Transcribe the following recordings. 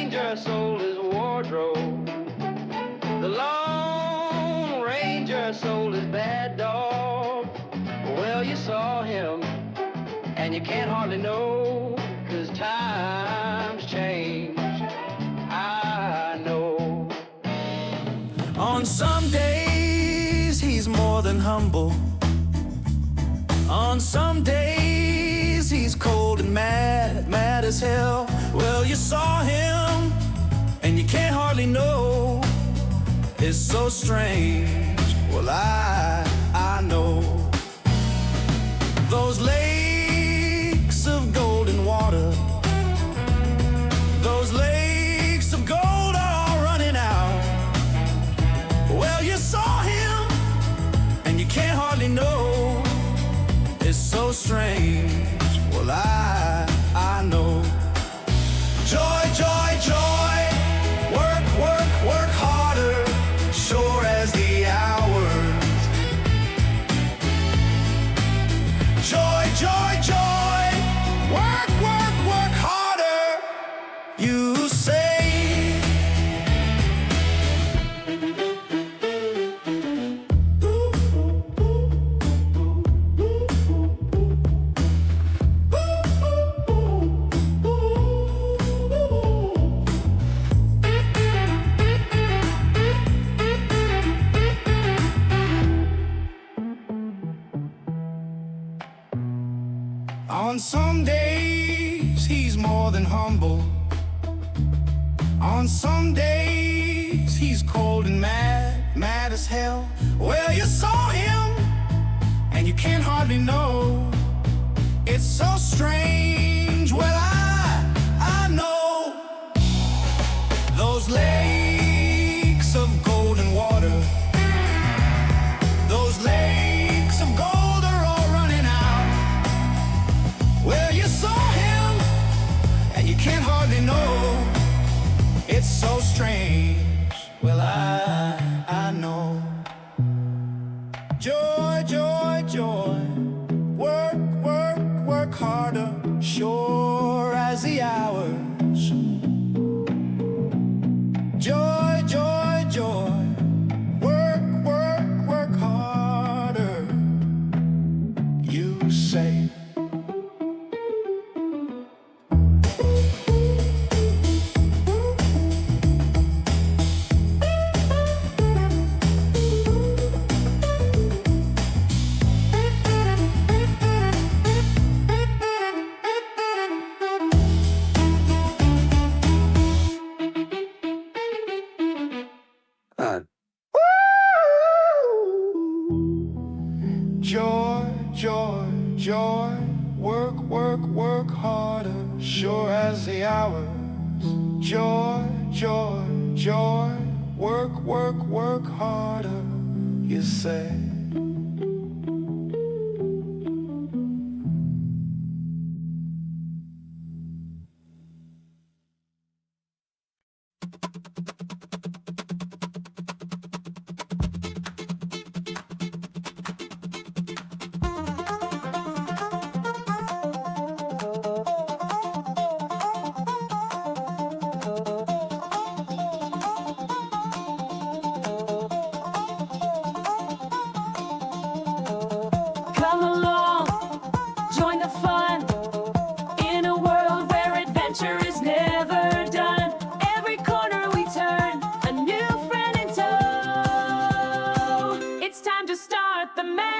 Ranger sold his wardrobe. The Lone Ranger sold his bad dog. Well, you saw him, and you can't hardly know, 'cause times change, I know. On some days, he's more than humble. On some days, he's cold and mad, mad as hell. Well, you saw him, and you can't hardly know. It's so strange. Well, I know. Those lakes of golden water, those lakes of gold are all running out. Well, you saw him, and you can't hardly know. It's so strange. Well, I know. Joy, joy, joy. Work, work, work harder, sure as the hours. Joy, joy, joy. Work, work, work harder, you say. On some days, he's more than humble. On some days, he's cold and mad, mad as hell. Well, you saw him, and you can't hardly know. It's so strange. Well, I know. Those lakes of golden water, those lakes of gold are all running out. Well, you saw him, and you can't hardly know. It's so strange. Well, I know. Joy, joy, joy. Work, work, work harder, sure as the hours. Joy, joy, joy. Work, work, work harder, you say. Joy, joy, joy. Work, work, work harder, sure as the hours. Joy, joy, joy. Work, work, work harder, you say. Come along, join the fun, in a world where adventure is never done. Every corner we turn, a new friend in tow. It's time to start the magic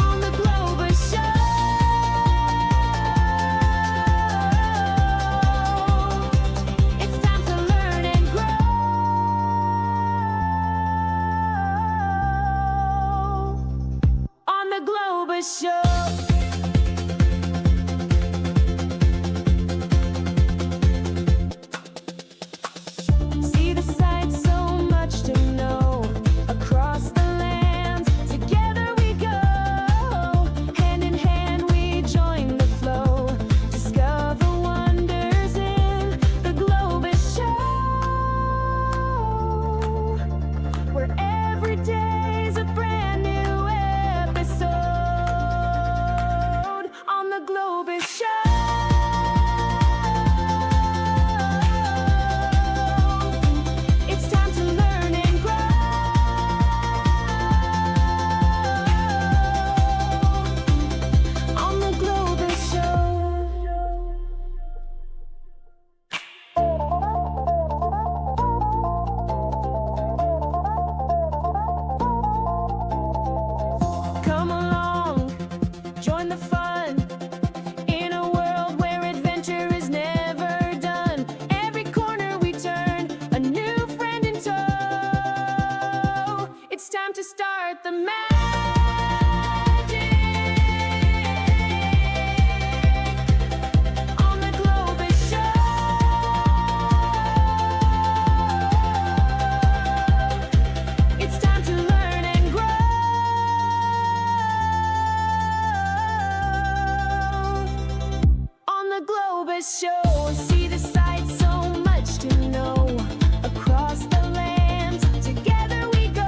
on the Globus Show. It's time to learn and grow on the Globus Show. See the sights, so much to know. Across the lands, together we go. Hand in hand we join the flow. Discover wonders in the Globus Show, where every day's a brand new episode. Come along, join the fun. In a world where adventure is never done. Every corner we turn, a new friend in tow. It's time to start the magic on the Globus Show. It's time to learn and grow on the Globus Show. See the sights, so much to know. Across the land, together we go.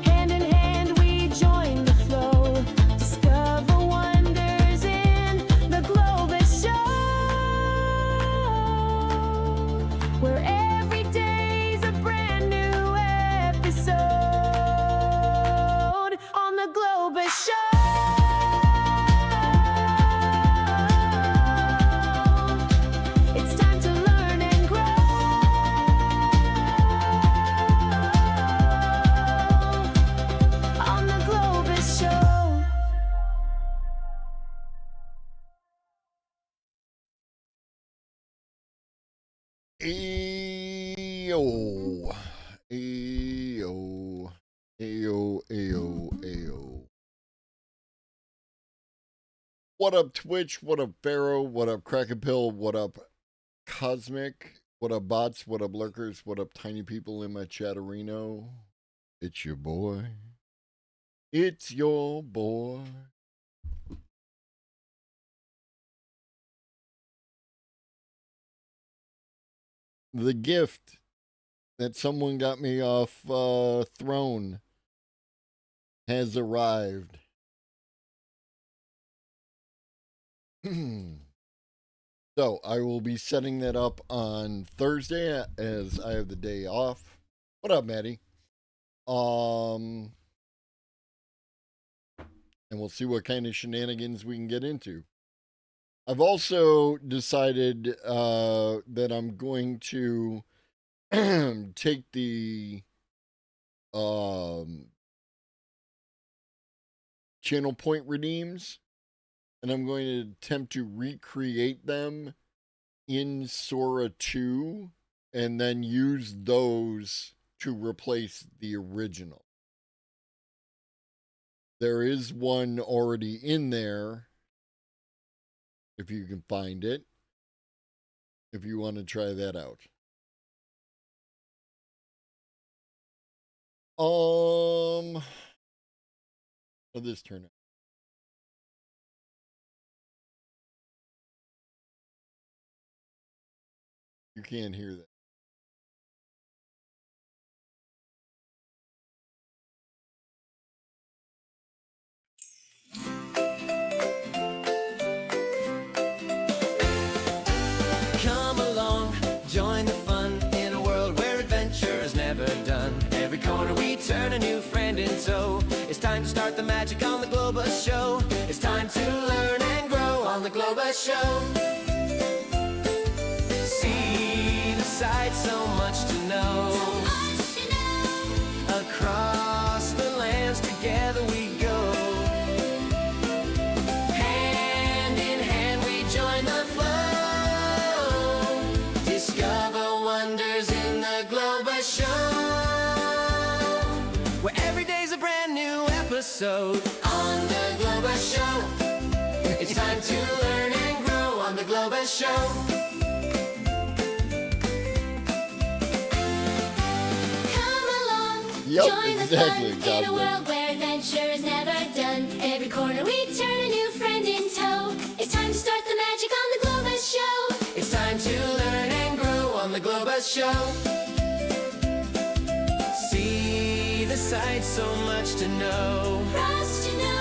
Hand in hand we join the flow. Discover wonders in the Globus Show, where every day's a brand new episode on the Globus Show. It's time to learn and grow on the Globus Show. Ayo. Ayo. Ayo. Ayo. Ayo. What up, Twitch? What up, Pharaoh? What up, Crackapill? What up, Cosmic? What up, bots? What up, lurkers? What up, tiny people in my chatterino? It's your boy. It's your boy. The gift that someone got me off Throne has arrived. So I will be setting that up on Thursday as I have the day off. What up, Maddie? And we'll see what kind of shenanigans we can get into. I've also decided that I'm going to take the channel point redeems, and I'm going to attempt to recreate them in Sora 2 and then use those to replace the original. There is one already in there, if you can find it, if you want to try that out. How'd this turn out? You can't hear that. Come along, join the fun in a world where adventure is never done. Every corner we turn, a new friend in tow. It's time to start the magic on the Globus Show. It's time to learn and grow on the Globus Show. See the sights, so much to know. Across the lands, together we go. Hand in hand we join the flow. Discover wonders in the Globus Show, where every day's a brand new episode on the Globus Show. It's time to learn and grow on the Globus Show. Yep, Join exactly, the fun in a Cosmic. world where adventure is never done. Every corner we turn, a new friend in tow. It's time to start the magic on the Globus Show. It's time to learn and grow on the Globus Show. See the sights, so much to know. For us to know,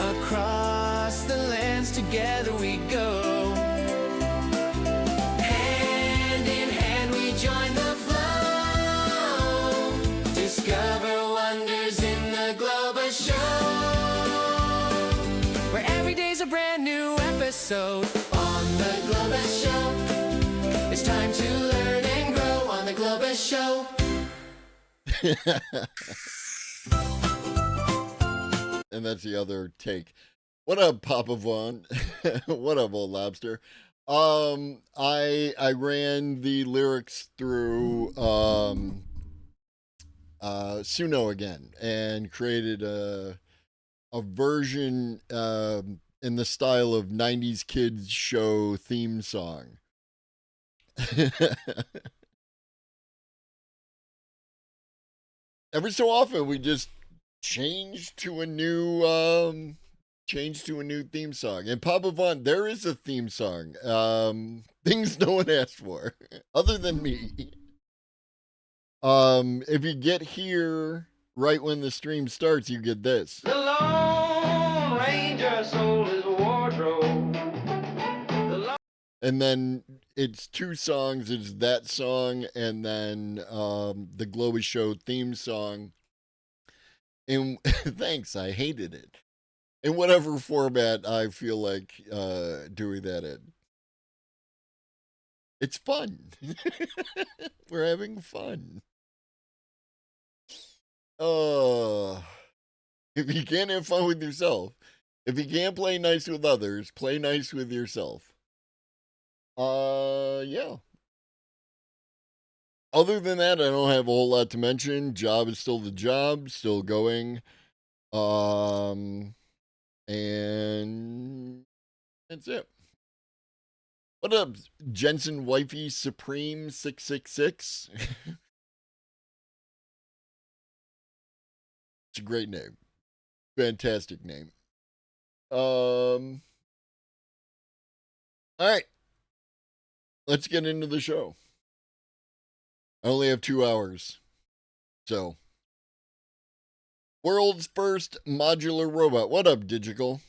Across the lands, together we go. Hand in hand we join the flow. Discover wonders in the Globus Show, where every day's a brand new episode on the Globus Show. It's time to learn and grow on the Globus Show. And that's the other take. What up, Papa Vaughn? What up, old lobster? I ran the lyrics through Suno again and created a version in the style of 90s kids show theme song. Every so often we just change to a new theme song. And Papa Vaughn, there is a theme song. Things no one asked for other than me. If you get here right when the stream starts, you get this. The Lone Ranger sold his wardrobe. And then it's two songs. It's that song and then the Globus Show theme song. And thanks, I hated it. In whatever format I feel like doing that in. It's fun. We're having fun. If you can't have fun with yourself, if you can't play nice with others, play nice with yourself. Yeah. Other than that, I don't have a whole lot to mention. Job is still the job, still going. And that's it. What up, Jensen Wifey Supreme 666? It's a great name. Fantastic name. All right. Let's get into the show. I only have 2 hours. So, world's first modular robot. What up, Digital?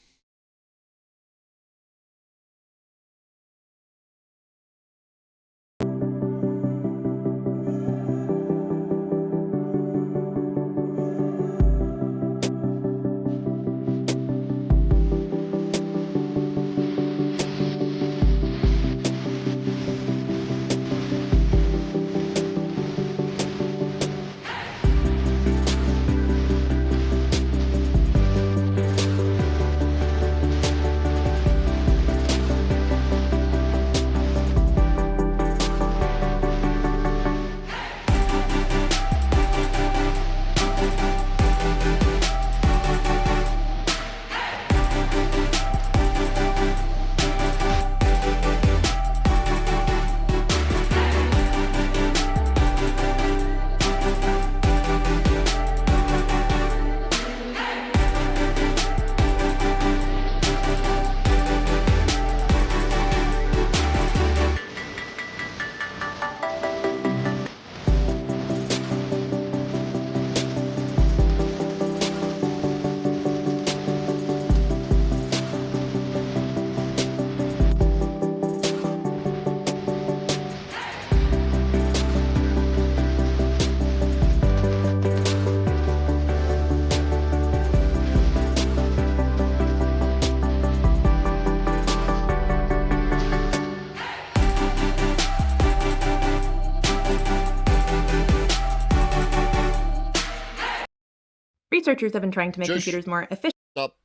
Researchers have been trying to make Just computers more efficient. Stop.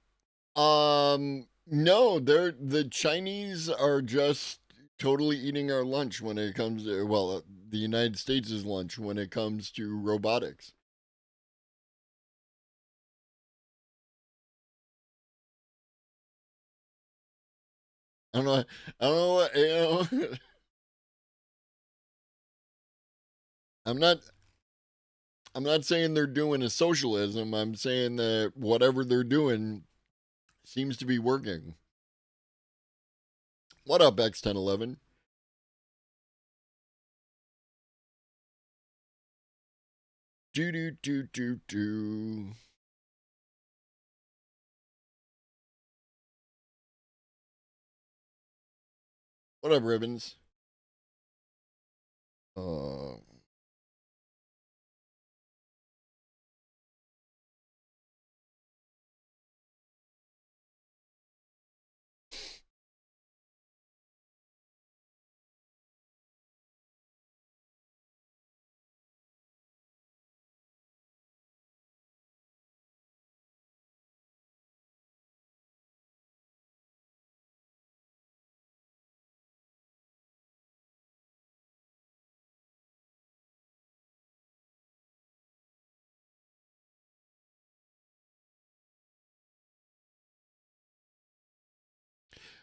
No, the Chinese are just totally eating our lunch when it comes to, well, the United States' lunch when it comes to robotics. I don't know. I don't know what, I'm not. I'm not saying they're doing a socialism. I'm saying that whatever they're doing seems to be working. What up, X1011? Do. What up, Ribbons?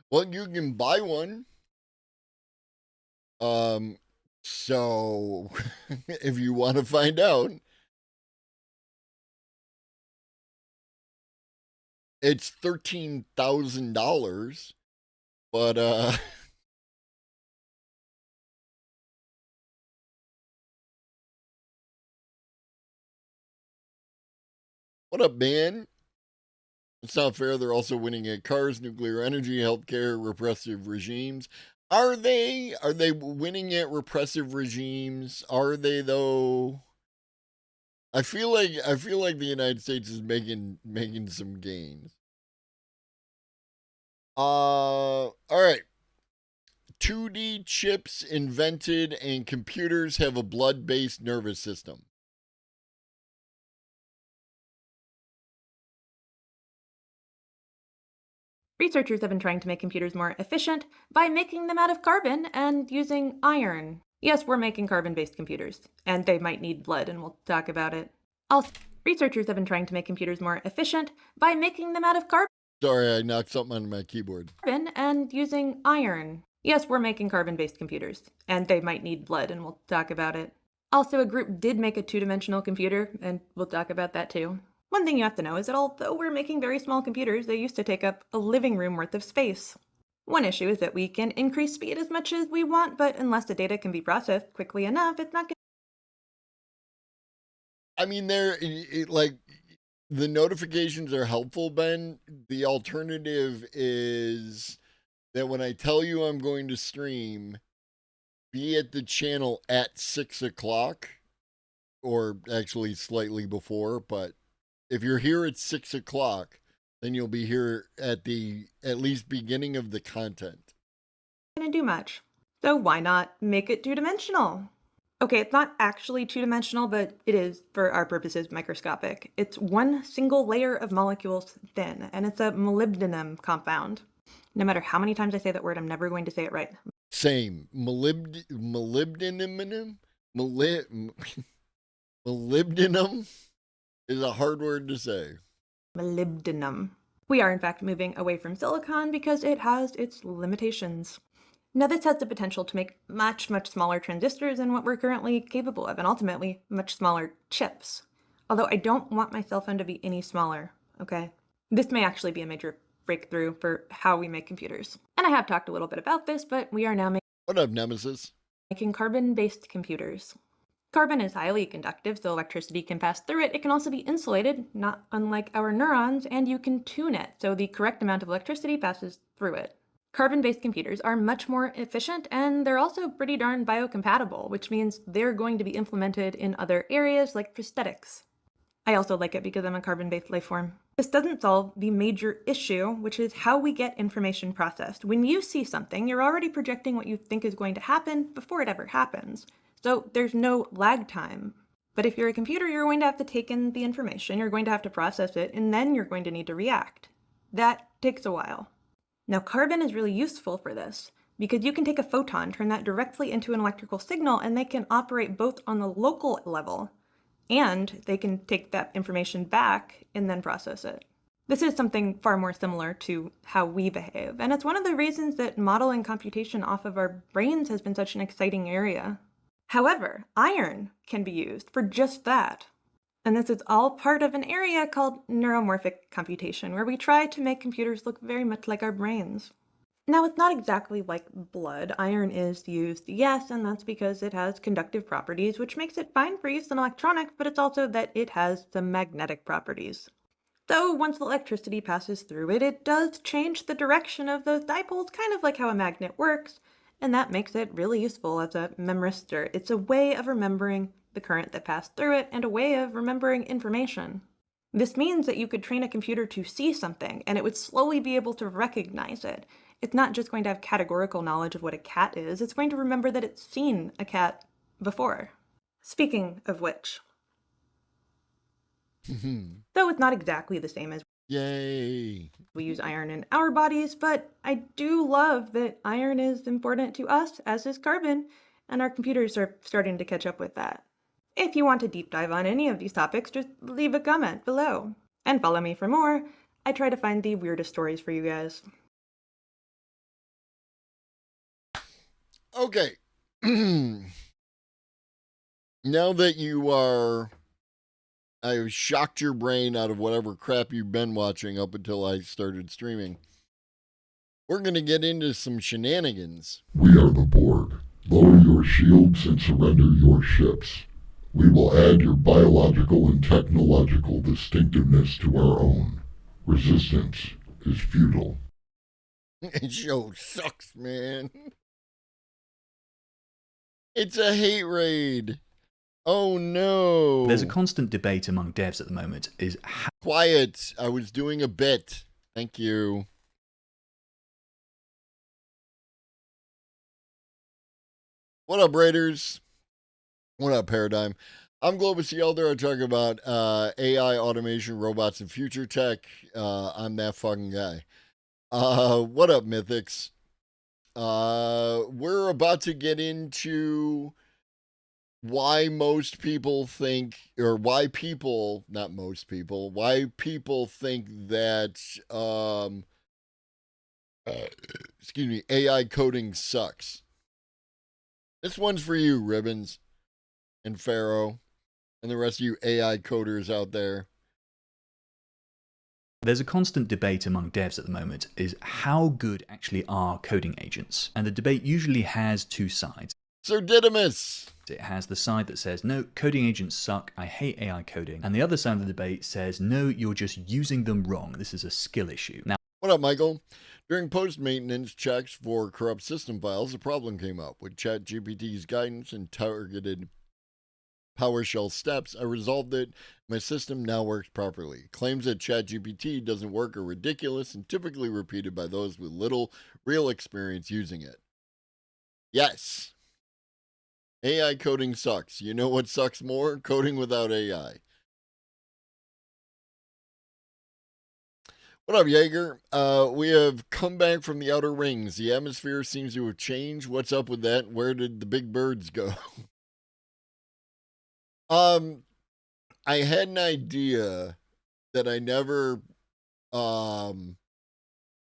Well, you can buy one. So if you want to find out, it's $13,000, but what up, man? It's not fair. They're also winning at cars, nuclear energy, healthcare, repressive regimes. Are they? Are they winning at repressive regimes? Are they though? I feel like the United States is making some gains. All right. 2D chips invented and computers have a blood-based nervous system. Researchers have been trying to make computers more efficient by making them out of carbon and using iron. Yes, we're making carbon-based computers, and they might need blood, and we'll talk about it. Also, researchers have been trying to make computers more efficient by making them out of carbon Sorry, I knocked something on my keyboard. and using iron. Yes, we're making carbon-based computers, and they might need blood, and we'll talk about it. Also, a group did make a two-dimensional computer, and we'll talk about that too. One thing you have to know is that although we're making very small computers, they used to take up a living room worth of space. One issue is that we can increase speed as much as we want, but unless the data can be processed quickly enough, it's not going I mean, like the notifications are helpful, Ben. The alternative is that when I tell you I'm going to stream, be at the channel at 6 o'clock, or actually slightly before. But if you're here at 6 o'clock, then you'll be here at the at least beginning of the content. to do much. So why not make it two-dimensional? Okay, it's not actually two-dimensional, but it is, for our purposes, microscopic. It's one single layer of molecules thin, and it's a molybdenum compound. No matter how many times I say that word, I'm never going to say it right. Same. Molybdenum? Molybdenum is a hard word to say. Molybdenum. We are in fact moving away from silicon because it has its limitations. Now this has the potential to make much, much smaller transistors than what we're currently capable of, and ultimately much smaller chips. Although I don't want my cell phone to be any smaller, okay? This may actually be a major breakthrough for how we make computers. And I have talked a little bit about this, but we are now What up, Nemesis? making carbon-based computers. Carbon is highly conductive, so electricity can pass through it. It can also be insulated, not unlike our neurons, and you can tune it, so the correct amount of electricity passes through it. Carbon-based computers are much more efficient, and they're also pretty darn biocompatible, which means they're going to be implemented in other areas like prosthetics. I also like it because I'm a carbon-based life form. This doesn't solve the major issue, which is how we get information processed. When you see something, you're already projecting what you think is going to happen before it ever happens. So there's no lag time. But if you're a computer, you're going to have to take in the information, you're going to have to process it, and then you're going to need to react. That takes a while. Now, carbon is really useful for this because you can take a photon, turn that directly into an electrical signal, and they can operate both on the local level and they can take that information back and then process it. This is something far more similar to how we behave, and it's one of the reasons that modeling computation off of our brains has been such an exciting area. However, iron can be used for just that. And this is all part of an area called neuromorphic computation, where we try to make computers look very much like our brains. Now, it's not exactly like blood. Iron is used, yes, and that's because it has conductive properties, which makes it fine for use in electronics, but it's also that it has some magnetic properties. So once the electricity passes through it, it does change the direction of those dipoles, kind of like how a magnet works, and that makes it really useful as a memristor. It's a way of remembering the current that passed through it and a way of remembering information. This means that you could train a computer to see something and it would slowly be able to recognize it. It's not just going to have categorical knowledge of what a cat is, it's going to remember that it's seen a cat before. Speaking of which, though it's not exactly the same as Yay. we use iron in our bodies, but I do love that iron is important to us, as is carbon, and our computers are starting to catch up with that. If you want to deep dive on any of these topics, just leave a comment below. And follow me for more. I try to find the weirdest stories for you guys. Okay. Now that you are, I've shocked your brain out of whatever crap you've been watching up until I started streaming. We're going to get into some shenanigans. We are the Borg. Lower your shields and surrender your ships. We will add your biological and technological distinctiveness to our own. Resistance is futile. It show sucks, man. It's a hate raid. Oh no. There's a constant debate among devs at the moment is how Quiet. I was doing a bit. Thank you. What up, Raiders? What up, Paradigm? I'm Globus the Elder. I talk about AI, automation, robots, and future tech. I'm that fucking guy. What up, Mythics? We're about to get into why most people think, or why people, not most people, why people think that, excuse me, AI coding sucks. This one's for you, Ribbons and Pharaoh, and the rest of you AI coders out there. there's a constant debate among devs at the moment is how good actually are coding agents. And the debate usually has two sides. Sir Didymus! It has the side that says, no, coding agents suck, I hate AI coding. And the other side of the debate says, no, you're just using them wrong. This is a skill issue. Now, What up, Michael? During post-maintenance checks for corrupt system files, a problem came up. With ChatGPT's guidance and targeted PowerShell steps, I resolved it. My system now works properly. Claims that ChatGPT doesn't work are ridiculous and typically repeated by those with little real experience using it. Yes. AI coding sucks. You know what sucks more? Coding without AI. What up, Jaeger? We have come back from the outer rings. The atmosphere seems to have changed. What's up with that? Where did the big birds go? I had an idea that I never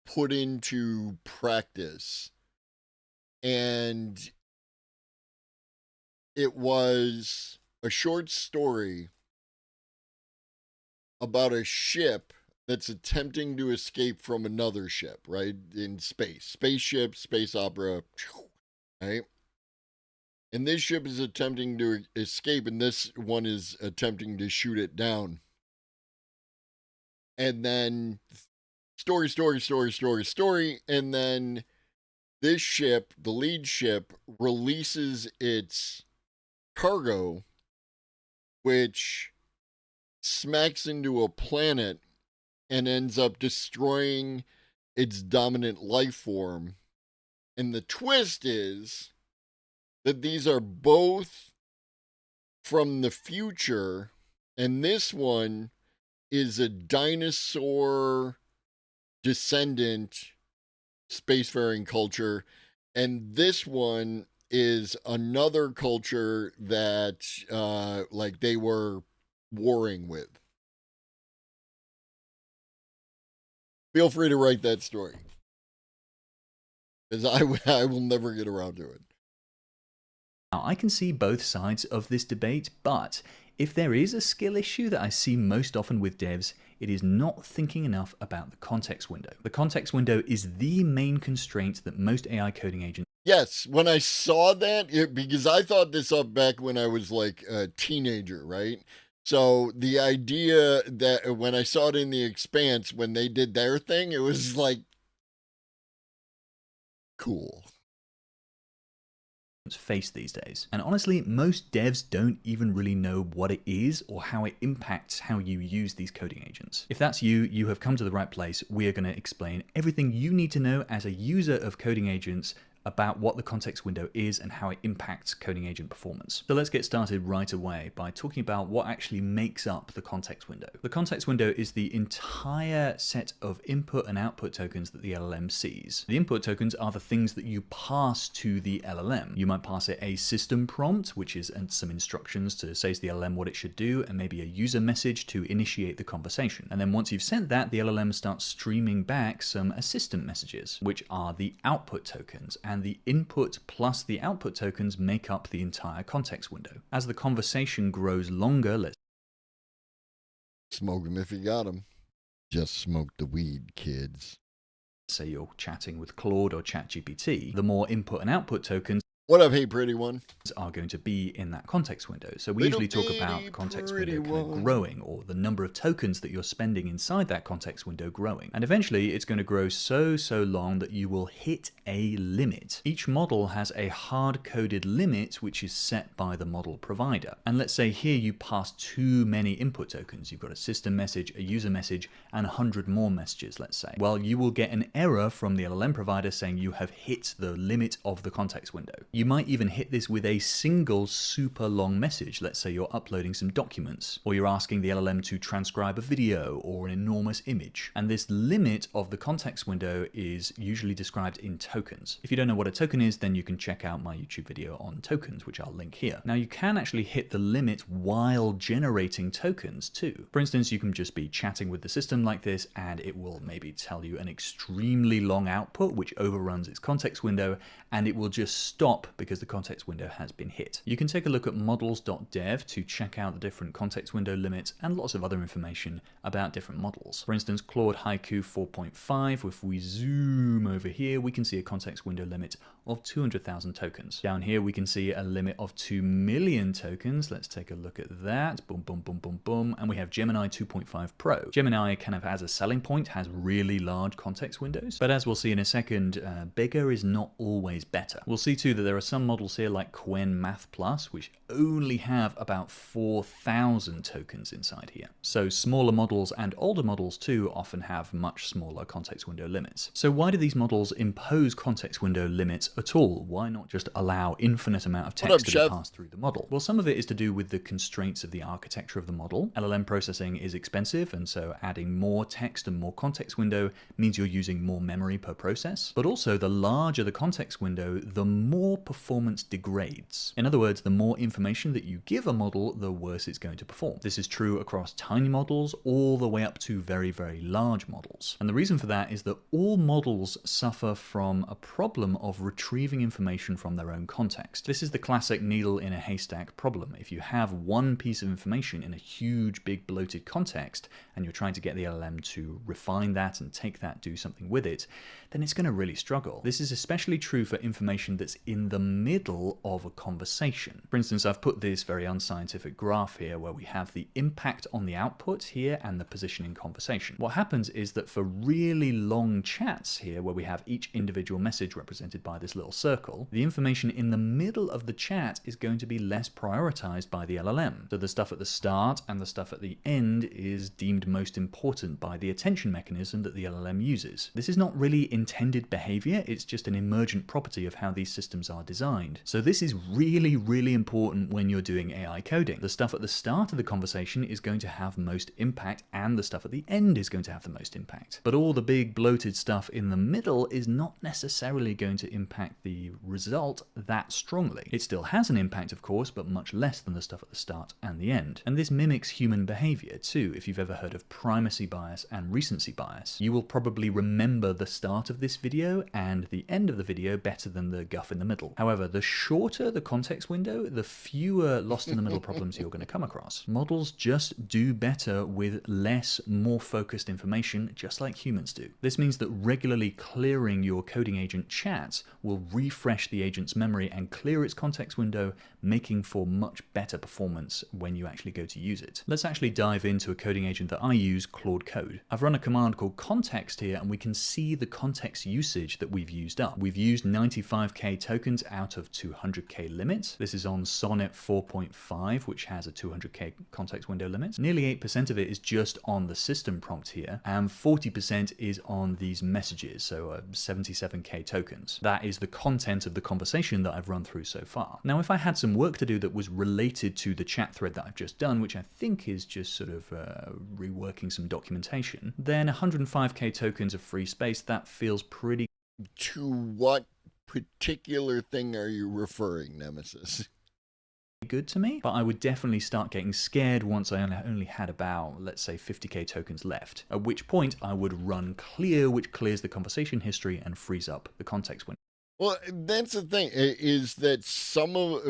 put into practice. And it was a short story about a ship that's attempting to escape from another ship, right? In space. Spaceship, space opera, right? And this ship is attempting to escape, and this one is attempting to shoot it down. And then story, and then this ship, the lead ship, releases its cargo, which smacks into a planet and ends up destroying its dominant life form. And the twist is that these are both from the future, and this one is a dinosaur descendant spacefaring culture, and this one is another culture that like they were warring with. Feel free to write that story, because I will never get around to it. Now, I can see both sides of this debate, but if there is a skill issue that I see most often with devs, it is not thinking enough about the context window. The context window is the main constraint that most AI coding agents. Yes, when I saw that, because I thought this up back when I was like a teenager, right? So the idea that when I saw it in The Expanse, when they did their thing, it was like, cool. Face these days. And honestly, most devs don't even really know what it is or how it impacts how you use these coding agents. If that's you, you have come to the right place. We are going to explain everything you need to know as a user of coding agents about what the context window is and how it impacts coding agent performance. So let's get started right away by talking about what actually makes up the context window. The context window is the entire set of input and output tokens that the LLM sees. The input tokens are the things that you pass to the LLM. You might pass it a system prompt, which is some instructions to say to the LLM what it should do, and maybe a user message to initiate the conversation. And then once you've sent that, the LLM starts streaming back some assistant messages, which are the output tokens. and the input plus the output tokens make up the entire context window. As the conversation grows longer, let's Smoke 'em if you got 'em. Just smoke the weed, kids. say you're chatting with Claude or ChatGPT, the more input and output tokens What up, hey pretty one? are going to be in that context window. So we Little usually talk about bitty the context pretty window kind of one. growing, or the number of tokens that you're spending inside that context window growing. And eventually it's going to grow so long that you will hit a limit. Each model has a hard-coded limit which is set by the model provider. And let's say here you pass too many input tokens. You've got a system message, a user message, and 100 more messages, let's say. Well, you will get an error from the LLM provider saying you have hit the limit of the context window. You might even hit this with a single super long message. Let's say you're uploading some documents, or you're asking the LLM to transcribe a video or an enormous image. And this limit of the context window is usually described in tokens. If you don't know what a token is, then you can check out my YouTube video on tokens, which I'll link here. Now you can actually hit the limit while generating tokens too. For instance, you can just be chatting with the system like this, and it will maybe tell you an extremely long output which overruns its context window, and it will just stop because the context window has been hit. You can take a look at models.dev to check out the different context window limits and lots of other information about different models. For instance, Claude Haiku 4.5, if we zoom over here, we can see a context window limit of 200,000 tokens. Down here, we can see a limit of 2 million tokens. Let's take a look at that. Boom, boom, boom, boom, boom. And we have Gemini 2.5 Pro. Gemini kind of as a selling point has really large context windows, but as we'll see in a second, bigger is not always better. We'll see too that there are some models here like Qwen Math Plus, which only have about 4,000 tokens inside here. So smaller models and older models too often have much smaller context window limits. So why do these models impose context window limits at all? Why not just allow infinite amount of text to be passed through the model? Well, some of it is to do with the constraints of the architecture of the model. LLM processing is expensive, and so adding more text and more context window means you're using more memory per process. But also, the larger the context window, the more performance degrades. In other words, the more information that you give a model, the worse it's going to perform. This is true across tiny models all the way up to very, very large models. And the reason for that is that all models suffer from a problem of retrieving information from their own context. This is the classic needle in a haystack problem. If you have one piece of information in a huge, big, bloated context, and you're trying to get the LLM to refine that and take that, do something with it, then it's going to really struggle. This is especially true for information that's in the middle of a conversation. For instance, I've put this very unscientific graph here where we have the impact on the output here and the position in conversation. What happens is that for really long chats here, where we have each individual message represented by this little circle, the information in the middle of the chat is going to be less prioritized by the LLM. So the stuff at the start and the stuff at the end is deemed most important by the attention mechanism that the LLM uses. This is not really intended behavior, it's just an emergent property of how these systems are designed. So this is really, really important when you're doing AI coding. The stuff at the start of the conversation is going to have most impact, and the stuff at the end is going to have the most impact. But all the big bloated stuff in the middle is not necessarily going to impact the result that strongly. It still has an impact, of course, but much less than the stuff at the start and the end. And this mimics human behavior too. If you've ever heard of primacy bias and recency bias, you will probably remember the start of this video and the end of the video better than the guff in the middle. However, the shorter the context window, the fewer lost in the middle problems you're going to come across. Models just do better with less, more focused information, just like humans do. This means that regularly clearing your coding agent chats will refresh the agent's memory and clear its context window, making for much better performance when you actually go to use it. Let's actually dive into a coding agent that I use, Claude Code. I've run a command called context here, and we can see the context usage that we've used up. We've used 95k tokens out of 200k limit. This is on Sonnet 4.5, which has a 200k context window limit. Nearly 8% of it is just on the system prompt here, and 40% is on these messages, so 77k tokens. That is the content of the conversation that I've run through so far. Now, if I had some work to do that was related to the chat thread that I've just done, which I think is just sort of reworking some documentation, then 105k tokens of free space, that feels pretty To what particular thing are you referring, Nemesis? good to me, but I would definitely start getting scared once I only had about, let's say, 50k tokens left, at which point I would run clear, which clears the conversation history and frees up the context window. Well, that's the thing is that some of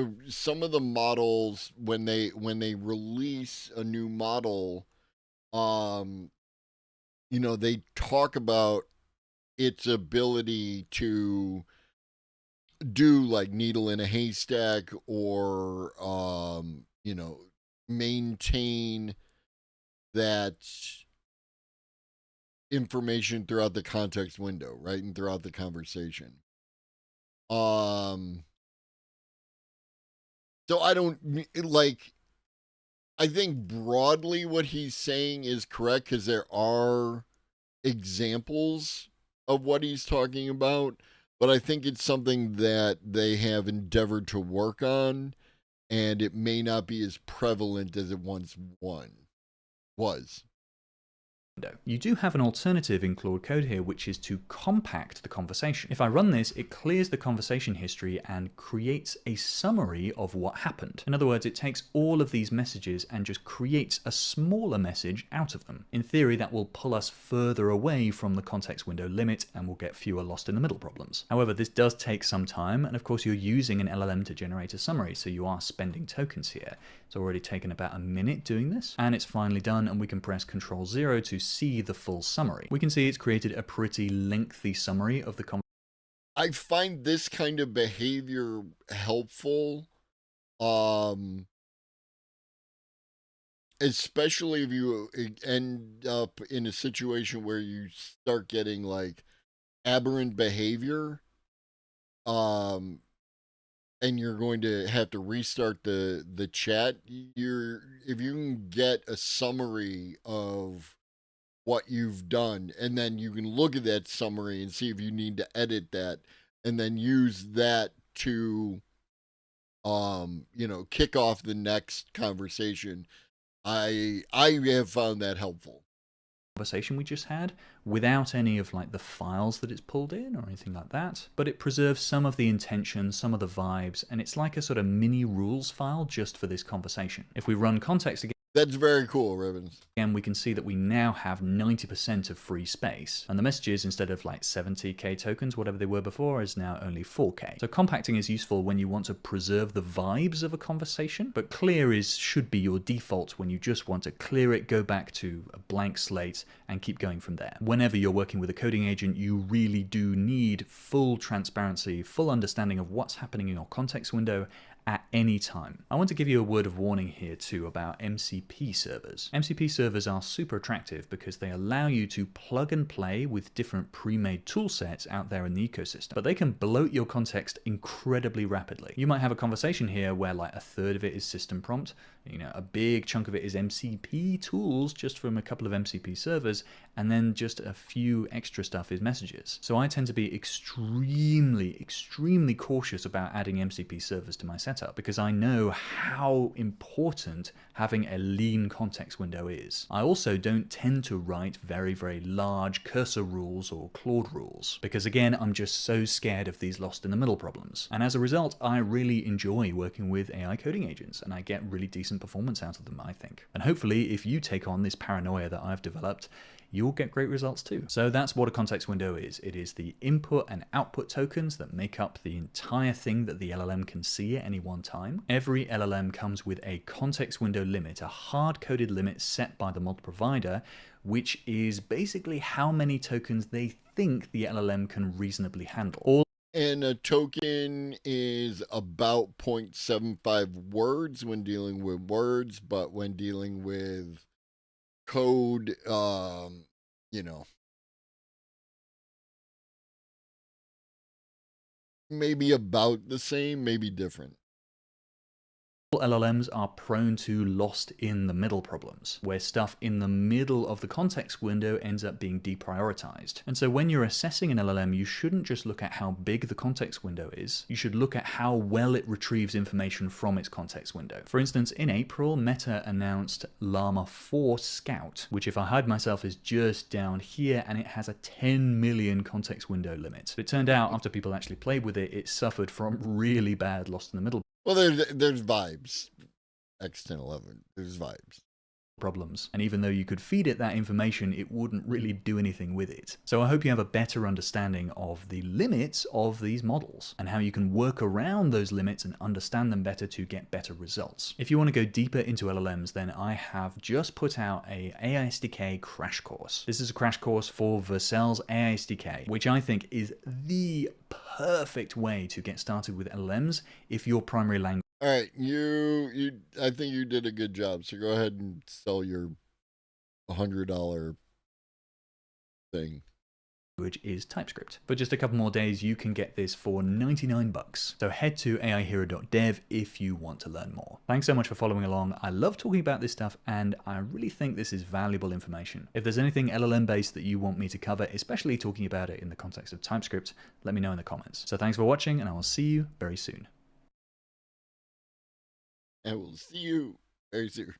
the models when they release a new model, um, they talk about its ability to do like needle in a haystack or maintain that information throughout the context window, right? And throughout the conversation. Um so I don't like I think broadly what he's saying is correct because there are examples of what he's talking about, but I think it's something that they have endeavored to work on, and it may not be as prevalent as it once was. You do have an alternative in Claude Code here, which is to compact the conversation. If I run this, it clears the conversation history and creates a summary of what happened. In other words, it takes all of these messages and just creates a smaller message out of them. In theory, that will pull us further away from the context window limit and we'll get fewer lost in the middle problems. However, this does take some time, and of course you're using an LLM to generate a summary, so you are spending tokens here. It's already taken about a minute doing this, and it's finally done, and we can press Ctrl-0 to see the full summary. We can see it's created a pretty lengthy summary of the conversation. I find this kind of behavior helpful, especially if you end up in a situation where you start getting like aberrant behavior, and you're going to have to restart the chat. If you can get a summary of what you've done, and then you can look at that summary and see if you need to edit that, and then use that to kick off the next conversation. I have found that helpful. Conversation we just had without any of like the files that it's pulled in or anything like that, but it preserves some of the intention, some of the vibes, and it's like a sort of mini rules file just for this conversation. If we run context again, that's very cool, Ribbons. Again, we can see that we now have 90% of free space, and the messages, instead of like 70k tokens, whatever they were before, is now only 4k. So compacting is useful when you want to preserve the vibes of a conversation, but clear should be your default when you just want to clear it, go back to a blank slate, and keep going from there. Whenever you're working with a coding agent, you really do need full transparency, full understanding of what's happening in your context window at any time. I want to give you a word of warning here too about MCP servers. MCP servers are super attractive because they allow you to plug and play with different pre-made tool sets out there in the ecosystem, but they can bloat your context incredibly rapidly. You might have a conversation here where like a third of it is system prompt, a big chunk of it is MCP tools just from a couple of MCP servers, and then just a few extra stuff is messages. So I tend to be extremely cautious about adding MCP servers to my setup because I know how important having a lean context window is. I also don't tend to write very large cursor rules or Claude rules because again, I'm just so scared of these lost in the middle problems. And as a result, I really enjoy working with AI coding agents and I get really decent performance out of them, I think. And hopefully if you take on this paranoia that I've developed, you'll get great results too. So that's what a context window is. It is the input and output tokens that make up the entire thing that the LLM can see at any one time. Every LLM comes with a context window limit, a hard-coded limit set by the model provider, which is basically how many tokens they think the LLM can reasonably handle. And a token is about 0.75 words when dealing with words, but when dealing with code, maybe about the same, maybe different. LLMs are prone to lost in the middle problems, where stuff in the middle of the context window ends up being deprioritized. And so when you're assessing an LLM, you shouldn't just look at how big the context window is, you should look at how well it retrieves information from its context window. For instance, in April, Meta announced Llama 4 Scout, which if I hide myself is just down here, and it has a 10 million context window limit. But it turned out after people actually played with it, it suffered from really bad lost in the middle. Well, there's vibes. X1011. There's vibes. problems. And even though you could feed it that information, it wouldn't really do anything with it. So I hope you have a better understanding of the limits of these models and how you can work around those limits and understand them better to get better results. If you want to go deeper into LLMs, then I have just put out a AI SDK crash course. This is a crash course for Vercel's AI SDK, which I think is the perfect way to get started with LLMs if your primary language All right, I think you did a good job. So go ahead and sell your $100 thing. is TypeScript. For just a couple more days, you can get this for 99 bucks. So head to aihero.dev if you want to learn more. Thanks so much for following along. I love talking about this stuff, and I really think this is valuable information. If there's anything LLM based that you want me to cover, especially talking about it in the context of TypeScript, let me know in the comments. So thanks for watching, and I will see you very soon. I will see you very soon.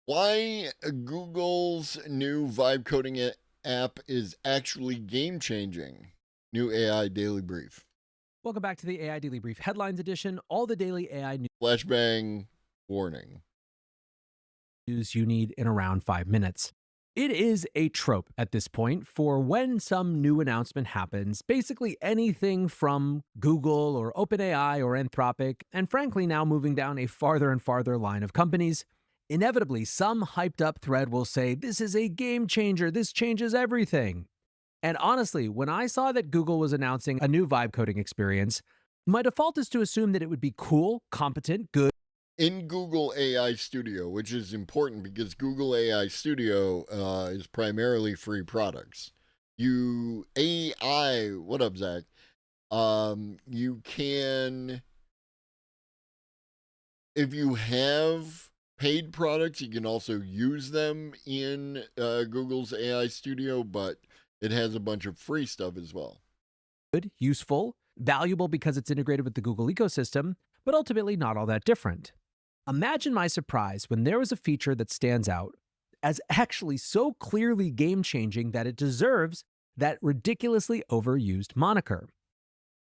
Why Google's new vibe coding app is actually game changing. New AI Daily Brief. Welcome back to the AI Daily Brief Headlines Edition. All the daily AI Flashbang warning. news you need in around 5 minutes. It is a trope at this point for when some new announcement happens, basically anything from Google or OpenAI or Anthropic, and frankly now moving down a farther and farther line of companies. Inevitably, some hyped up thread will say, this is a game changer, this changes everything. And honestly, when I saw that Google was announcing a new vibe coding experience, my default is to assume that it would be cool, competent, good. In Google AI Studio, which is important because Google AI Studio is primarily free products. What up, Zach? You can, if you have paid products, you can also use them in Google's AI Studio, but it has a bunch of free stuff as well. Good, useful, valuable because it's integrated with the Google ecosystem, but ultimately not all that different. Imagine my surprise when there was a feature that stands out as actually so clearly game-changing that it deserves that ridiculously overused moniker.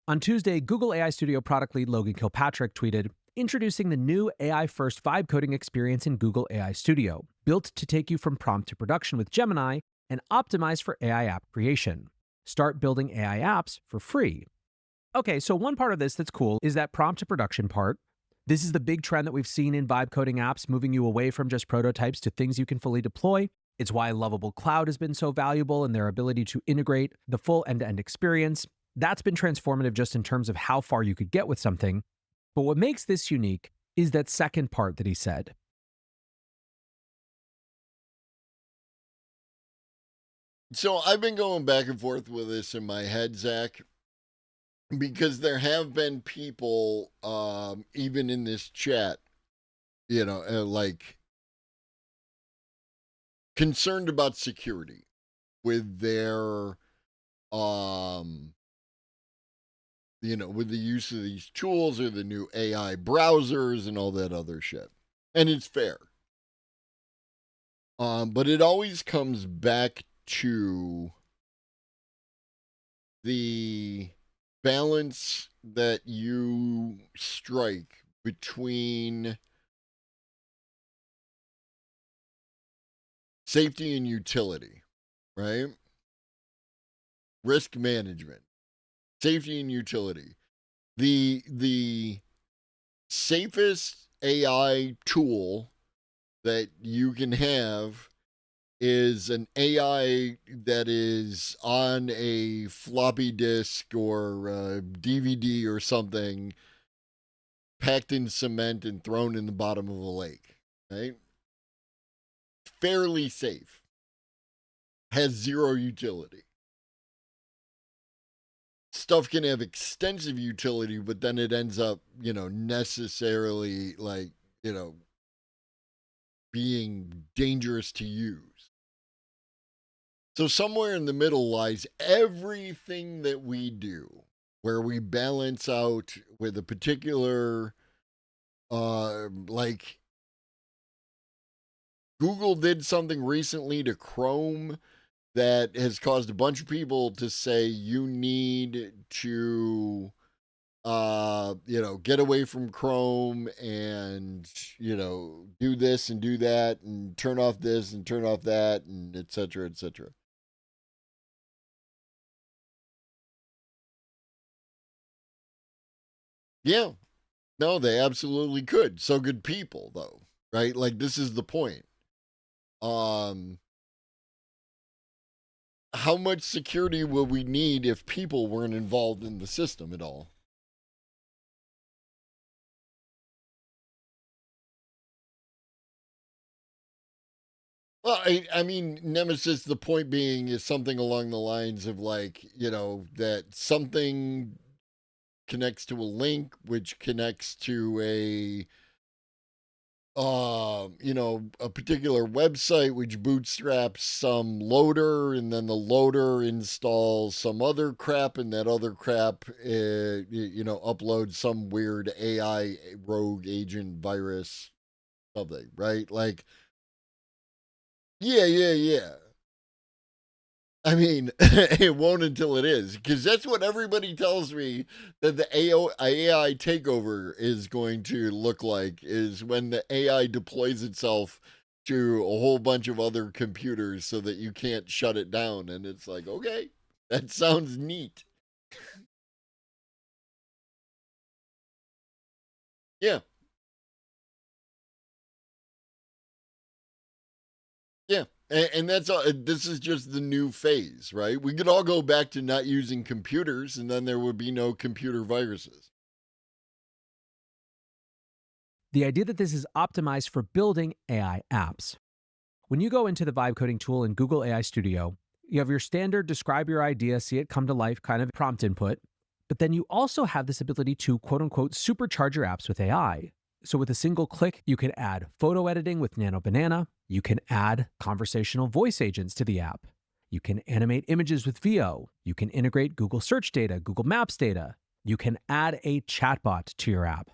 On Tuesday, Google AI Studio product lead Logan Kilpatrick tweeted, introducing the new AI-first vibe coding experience in Google AI Studio, built to take you from prompt to production with Gemini and optimized for AI app creation. Start building AI apps for free. Okay, so one part of this that's cool is that prompt to production part. This is the big trend that we've seen in vibe coding apps, moving you away from just prototypes to things you can fully deploy. It's why Lovable Cloud has been so valuable in their ability to integrate the full end-to-end experience. That's been transformative just in terms of how far you could get with something. But what makes this unique is that second part that he said. So I've been going back and forth with this in my head, Zach, because there have been people, even in this chat, like concerned about security with their, with the use of these tools or the new AI browsers and all that other shit. And it's fair. But it always comes back to the balance that you strike between safety and utility, right? Risk management, safety and utility. The safest AI tool that you can have is an AI that is on a floppy disk or a DVD or something, packed in cement and thrown in the bottom of a lake, right? Fairly safe. Has zero utility. Stuff can have extensive utility, but then it ends up, necessarily being dangerous to use. So somewhere in the middle lies everything that we do, where we balance out with a particular, Google did something recently to Chrome that has caused a bunch of people to say you need to get away from Chrome and, do this and do that and turn off this and turn off that and et cetera, et cetera. Yeah. No, they absolutely could. So good people, though, right? Like, this is the point. How much security will we need if people weren't involved in the system at all? Well, I mean, Nemesis, the point being is something along the lines of like, that something connects to a link, which connects to a particular website, which bootstraps some loader, and then the loader installs some other crap, and that other crap, uploads some weird AI rogue agent virus, something, right? Like, yeah. I mean, it won't until it is, because that's what everybody tells me that the AI takeover is going to look like, is when the AI deploys itself to a whole bunch of other computers so that you can't shut it down. And it's like, okay, that sounds neat. Yeah. Yeah. And that's all. This is just the new phase, right? We could all go back to not using computers, and then there would be no computer viruses. The idea that this is optimized for building AI apps. When you go into the vibe coding tool in Google AI Studio, you have your standard describe your idea, see it come to life kind of prompt input, but then you also have this ability to quote unquote supercharge your apps with AI. So with a single click, you can add photo editing with Nano Banana. You can add conversational voice agents to the app. You can animate images with VO. You can integrate Google Search data, Google Maps data. You can add a chatbot to your app.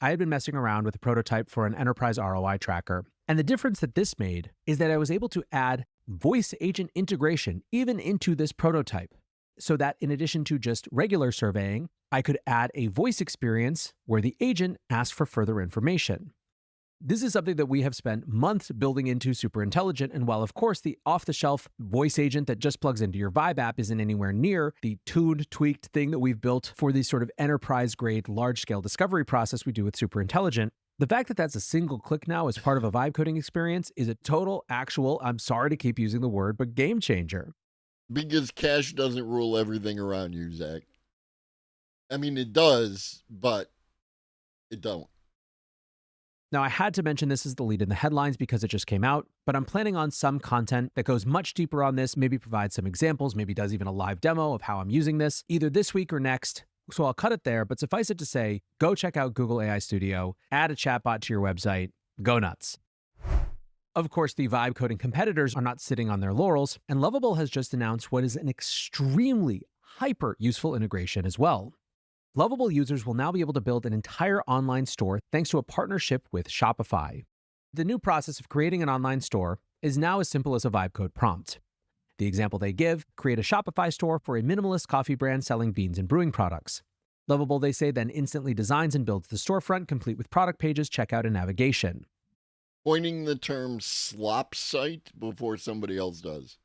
I had been messing around with a prototype for an enterprise ROI tracker, and the difference that this made is that I was able to add voice agent integration even into this prototype, so that in addition to just regular surveying, I could add a voice experience where the agent asked for further information. This is something that we have spent months building into Super Intelligent, and while of course the off-the-shelf voice agent that just plugs into your Vibe app isn't anywhere near the tuned, tweaked thing that we've built for the sort of enterprise-grade, large-scale discovery process we do with Super Intelligent, the fact that that's a single click now as part of a Vibe coding experience is a total, actual, I'm sorry to keep using the word, but game changer. Because cash doesn't rule everything around you, Zach. I mean, it does, but it don't. Now, I had to mention this as the lead in the headlines because it just came out, but I'm planning on some content that goes much deeper on this, maybe provides some examples, maybe does even a live demo of how I'm using this, either this week or next. So I'll cut it there, but suffice it to say, go check out Google AI Studio, add a chatbot to your website, go nuts. Of course, the vibe coding competitors are not sitting on their laurels, and Lovable has just announced what is an extremely hyper useful integration as well. Lovable users will now be able to build an entire online store thanks to a partnership with Shopify. The new process of creating an online store is now as simple as a vibe code prompt. The example they give, create a Shopify store for a minimalist coffee brand selling beans and brewing products. Lovable, they say, then instantly designs and builds the storefront complete with product pages, checkout, and navigation. Coining the term slop site before somebody else does.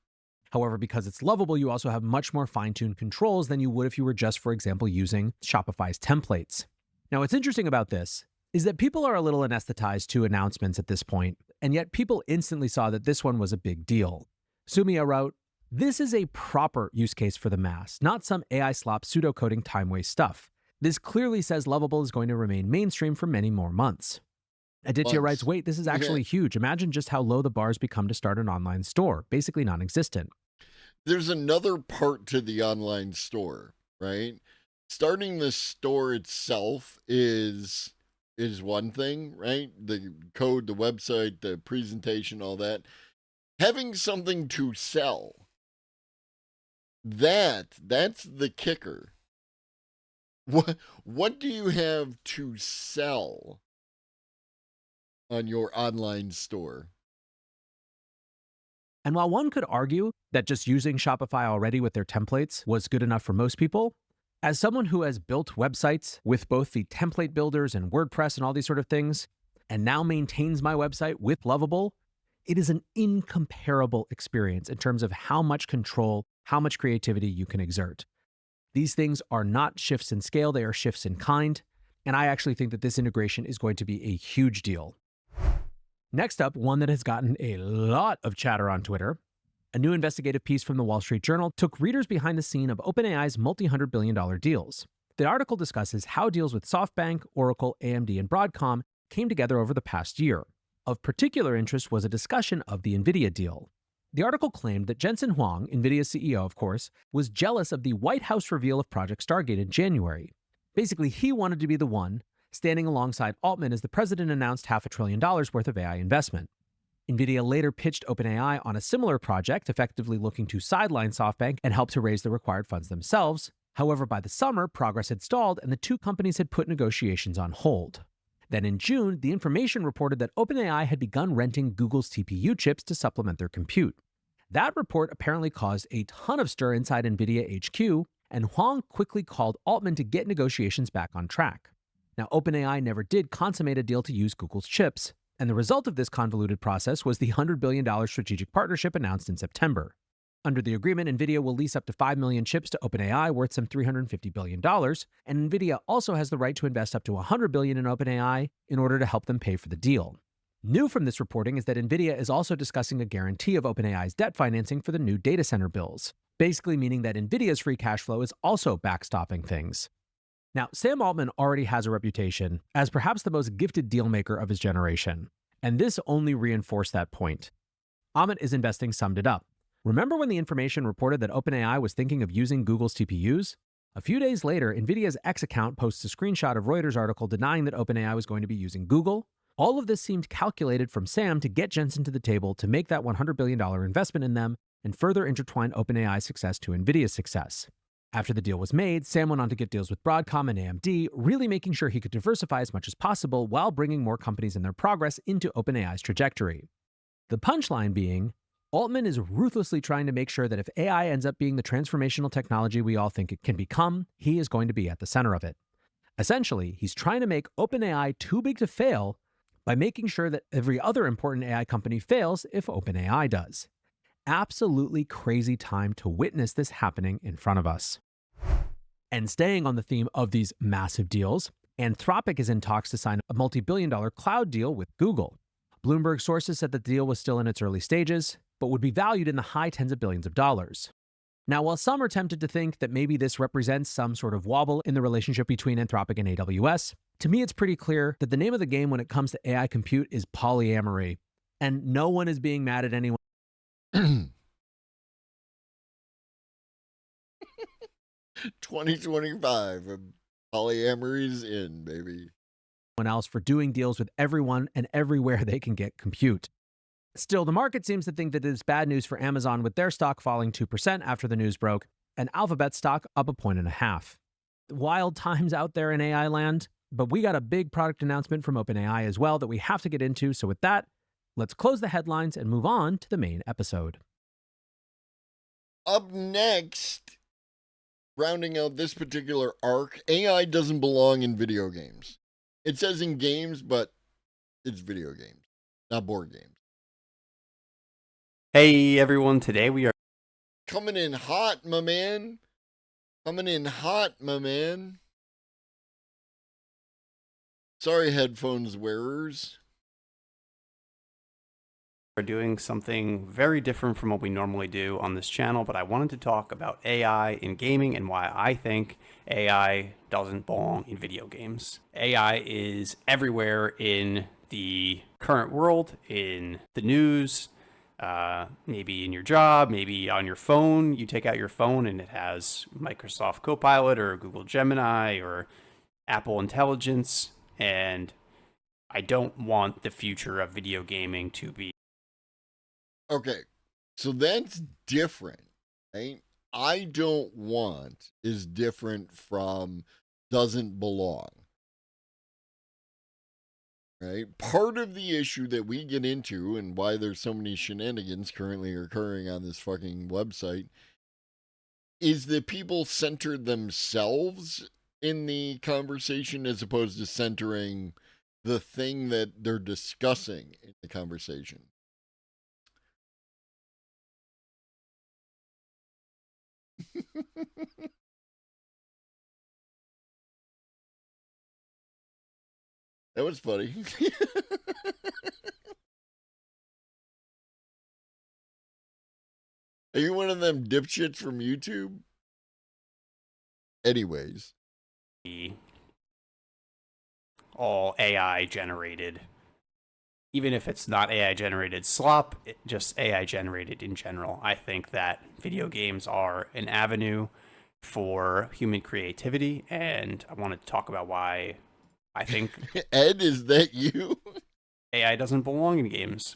However, because it's Lovable, you also have much more fine-tuned controls than you would if you were just, for example, using Shopify's templates. Now, what's interesting about this is that people are a little anesthetized to announcements at this point, and yet people instantly saw that this one was a big deal. Sumia wrote, "This is a proper use case for the mass, not some AI slop pseudocoding time waste stuff. This clearly says Lovable is going to remain mainstream for many more months." Aditya writes, "Wait, this is actually huge. Imagine just how low the bars become to start an online store, basically non-existent." There's another part to the online store, right? Starting the store itself is one thing, right? The code, the website, the presentation, all that. Having something to sell, that's the kicker. What do you have to sell on your online store? And while one could argue that just using Shopify already with their templates was good enough for most people, As someone who has built websites with both the template builders and WordPress and all these sort of things, and now maintains my website with Lovable, it is an incomparable experience in terms of how much control, how much creativity you can exert. These things are not shifts in scale, they are shifts in kind, and I actually think that this integration is going to be a huge deal. Next up, one that has gotten a lot of chatter on Twitter. A new investigative piece from the Wall Street Journal took readers behind the scene of OpenAI's multi-$100 billion deals. The article discusses how deals with SoftBank, Oracle, AMD, and Broadcom came together over the past year. Of particular interest was a discussion of the NVIDIA deal. The article claimed that Jensen Huang, NVIDIA's CEO, of course, was jealous of the White House reveal of Project Stargate in January. Basically, he wanted to be the one standing alongside Altman as the president announced $500 billion worth of AI investment. NVIDIA later pitched OpenAI on a similar project, effectively looking to sideline SoftBank and help to raise the required funds themselves. However, by the summer, progress had stalled and the two companies had put negotiations on hold. Then in June, the information reported that OpenAI had begun renting Google's TPU chips to supplement their compute. That report apparently caused a ton of stir inside NVIDIA HQ, and Huang quickly called Altman to get negotiations back on track. Now, OpenAI never did consummate a deal to use Google's chips, and the result of this convoluted process was the $100 billion strategic partnership announced in September. Under the agreement, NVIDIA will lease up to 5 million chips to OpenAI worth some $350 billion, and NVIDIA also has the right to invest up to $100 billion in OpenAI in order to help them pay for the deal. New from this reporting is that NVIDIA is also discussing a guarantee of OpenAI's debt financing for the new data center bills, basically meaning that NVIDIA's free cash flow is also backstopping things. Now, Sam Altman already has a reputation as perhaps the most gifted dealmaker of his generation, and this only reinforced that point. Amit is Investing summed it up. Remember when the information reported that OpenAI was thinking of using Google's TPUs? A few days later, NVIDIA's X account posts a screenshot of Reuters' article denying that OpenAI was going to be using Google. All of this seemed calculated from Sam to get Jensen to the table to make that $100 billion investment in them and further intertwine OpenAI's success to NVIDIA's success. After the deal was made, Sam went on to get deals with Broadcom and AMD, really making sure he could diversify as much as possible while bringing more companies and their progress into OpenAI's trajectory. The punchline being, Altman is ruthlessly trying to make sure that if AI ends up being the transformational technology we all think it can become, he is going to be at the center of it. Essentially, he's trying to make OpenAI too big to fail by making sure that every other important AI company fails if OpenAI does. Absolutely crazy time to witness this happening in front of us. And staying on the theme of these massive deals, Anthropic is in talks to sign a multi-billion-dollar cloud deal with Google. Bloomberg sources said that the deal was still in its early stages, but would be valued in the high tens of billions of dollars. Now, while some are tempted to think that maybe this represents some sort of wobble in the relationship between Anthropic and AWS, to me it's pretty clear that the name of the game when it comes to AI compute is polyamory, and no one is being mad at anyone 2025, polyamory's in, baby. else for doing deals with everyone and everywhere they can get compute. Still, the market seems to think that it's bad news for Amazon with their stock falling 2% after the news broke, and Alphabet stock up 1.5 points. Wild times out there in AI land, but we got a big product announcement from OpenAI as well that we have to get into, so with that, let's close the headlines and move on to the main episode. Up next, rounding out this particular arc, AI doesn't belong in video games. It says in games, but it's video games, not board games. Hey everyone, today we are Coming in hot, my man. Coming in hot, my man. Sorry, headphones wearers. doing something very different from what we normally do on this channel, but I wanted to talk about AI in gaming and why I think AI doesn't belong in video games. AI is everywhere in the current world, in the news, maybe in your job, maybe on your phone. You take out your phone and it has Microsoft Copilot or Google Gemini or Apple Intelligence, and I don't want the future of video gaming to be. Okay, so that's different, right? I don't want is different from doesn't belong. Right? Part of the issue that we get into and why there's so many shenanigans currently occurring on this fucking website is that people center themselves in the conversation as opposed to centering the thing that they're discussing in the conversation. That was funny. Are you one of them dipshits from YouTube? Anyways. All AI generated. Even if it's not AI generated slop, just AI generated in general. I think that video games are an avenue for human creativity, and I want to talk about why I think Ed, is that you? AI doesn't belong in games.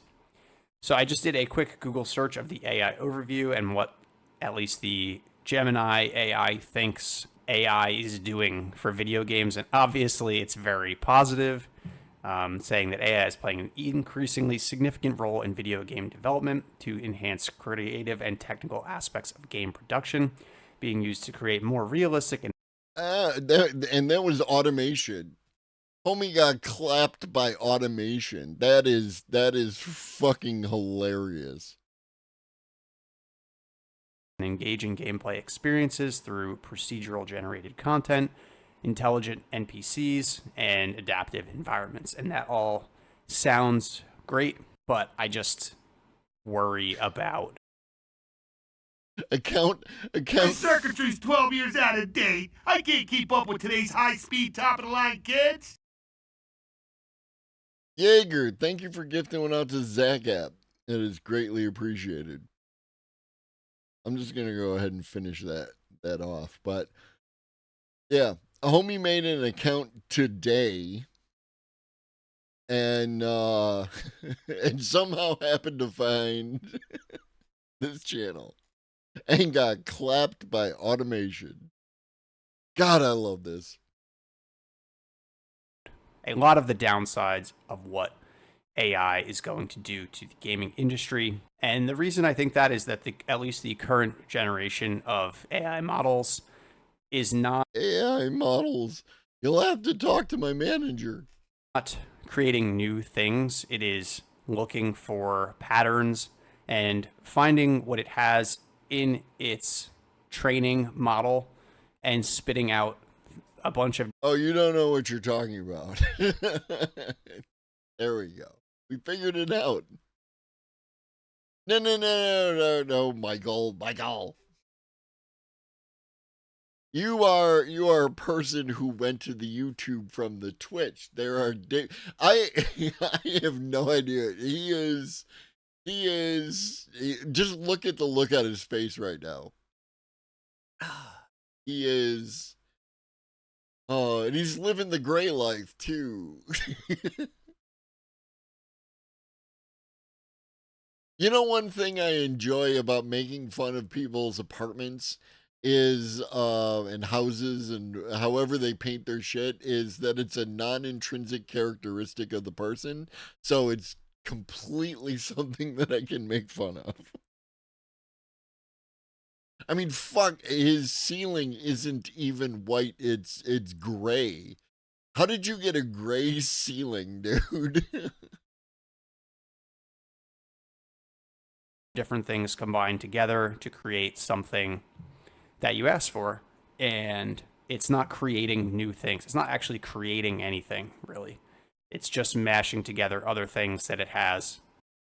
So I just did a quick Google search of the AI overview and what at least the Gemini AI thinks AI is doing for video games. And obviously it's very positive, saying that AI is playing an increasingly significant role in video game development to enhance creative and technical aspects of game production, being used to create more realistic and that was automation. Homie got clapped by automation. That is fucking hilarious. engaging gameplay experiences through procedural generated content, intelligent NPCs, and adaptive environments. And that all sounds great, but I just worry about Account. My circuitry's 12 years out of date. I can't keep up with today's high-speed, top-of-the-line kids. Jaeger, thank you for gifting one out to Zach app. It is greatly appreciated. I'm just gonna go ahead and finish that off. But yeah, a homie made an account today and and somehow happened to find this channel and got clapped by automation. God, I love this. a lot of the downsides of what AI is going to do to the gaming industry. And the reason I think that is that at least the current generation of AI models is not AI models. You'll have to talk to my manager. Not creating new things. It is looking for patterns and finding what it has in its training model and spitting out a bunch of... Oh, you don't know what you're talking about. There we go. We figured it out. No, Michael. You are a person who went to the YouTube from the Twitch. There are I have no idea. He is just look at the look on his face right now. He is and he's living the gray life too. You know, one thing I enjoy about making fun of people's apartments is and houses and however they paint their shit is that it's a non-intrinsic characteristic of the person. So it's completely something that I can make fun of. I mean, fuck, his ceiling isn't even white, it's gray. How did you get a gray ceiling, dude? different things combined together to create something that you asked for. And it's not creating new things. It's not actually creating anything, really. It's just mashing together other things that it has.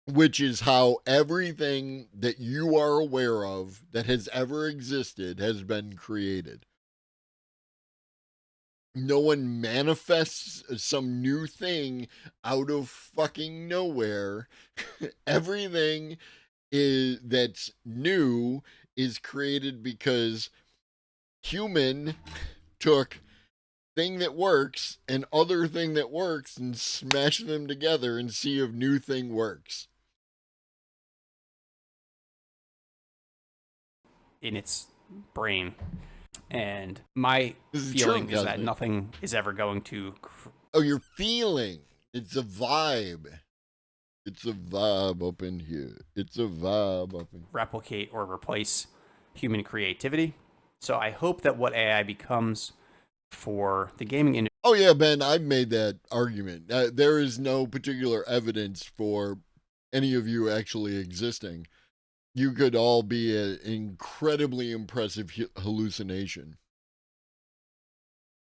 Which is how everything that you are aware of that has ever existed has been created. No one manifests some new thing out of fucking nowhere. Everything that's new is created because human took thing that works and other thing that works and smash them together and see if new thing works. In its brain. And my feeling is that nothing is ever going to... Oh, your feeling. It's a vibe. It's a vibe up in here. It's a vibe up in here. Replicate or replace human creativity. So I hope that what AI becomes for the gaming industry. Oh yeah, Ben, I've made that argument. There is no particular evidence for any of you actually existing. You could all be an incredibly impressive hallucination.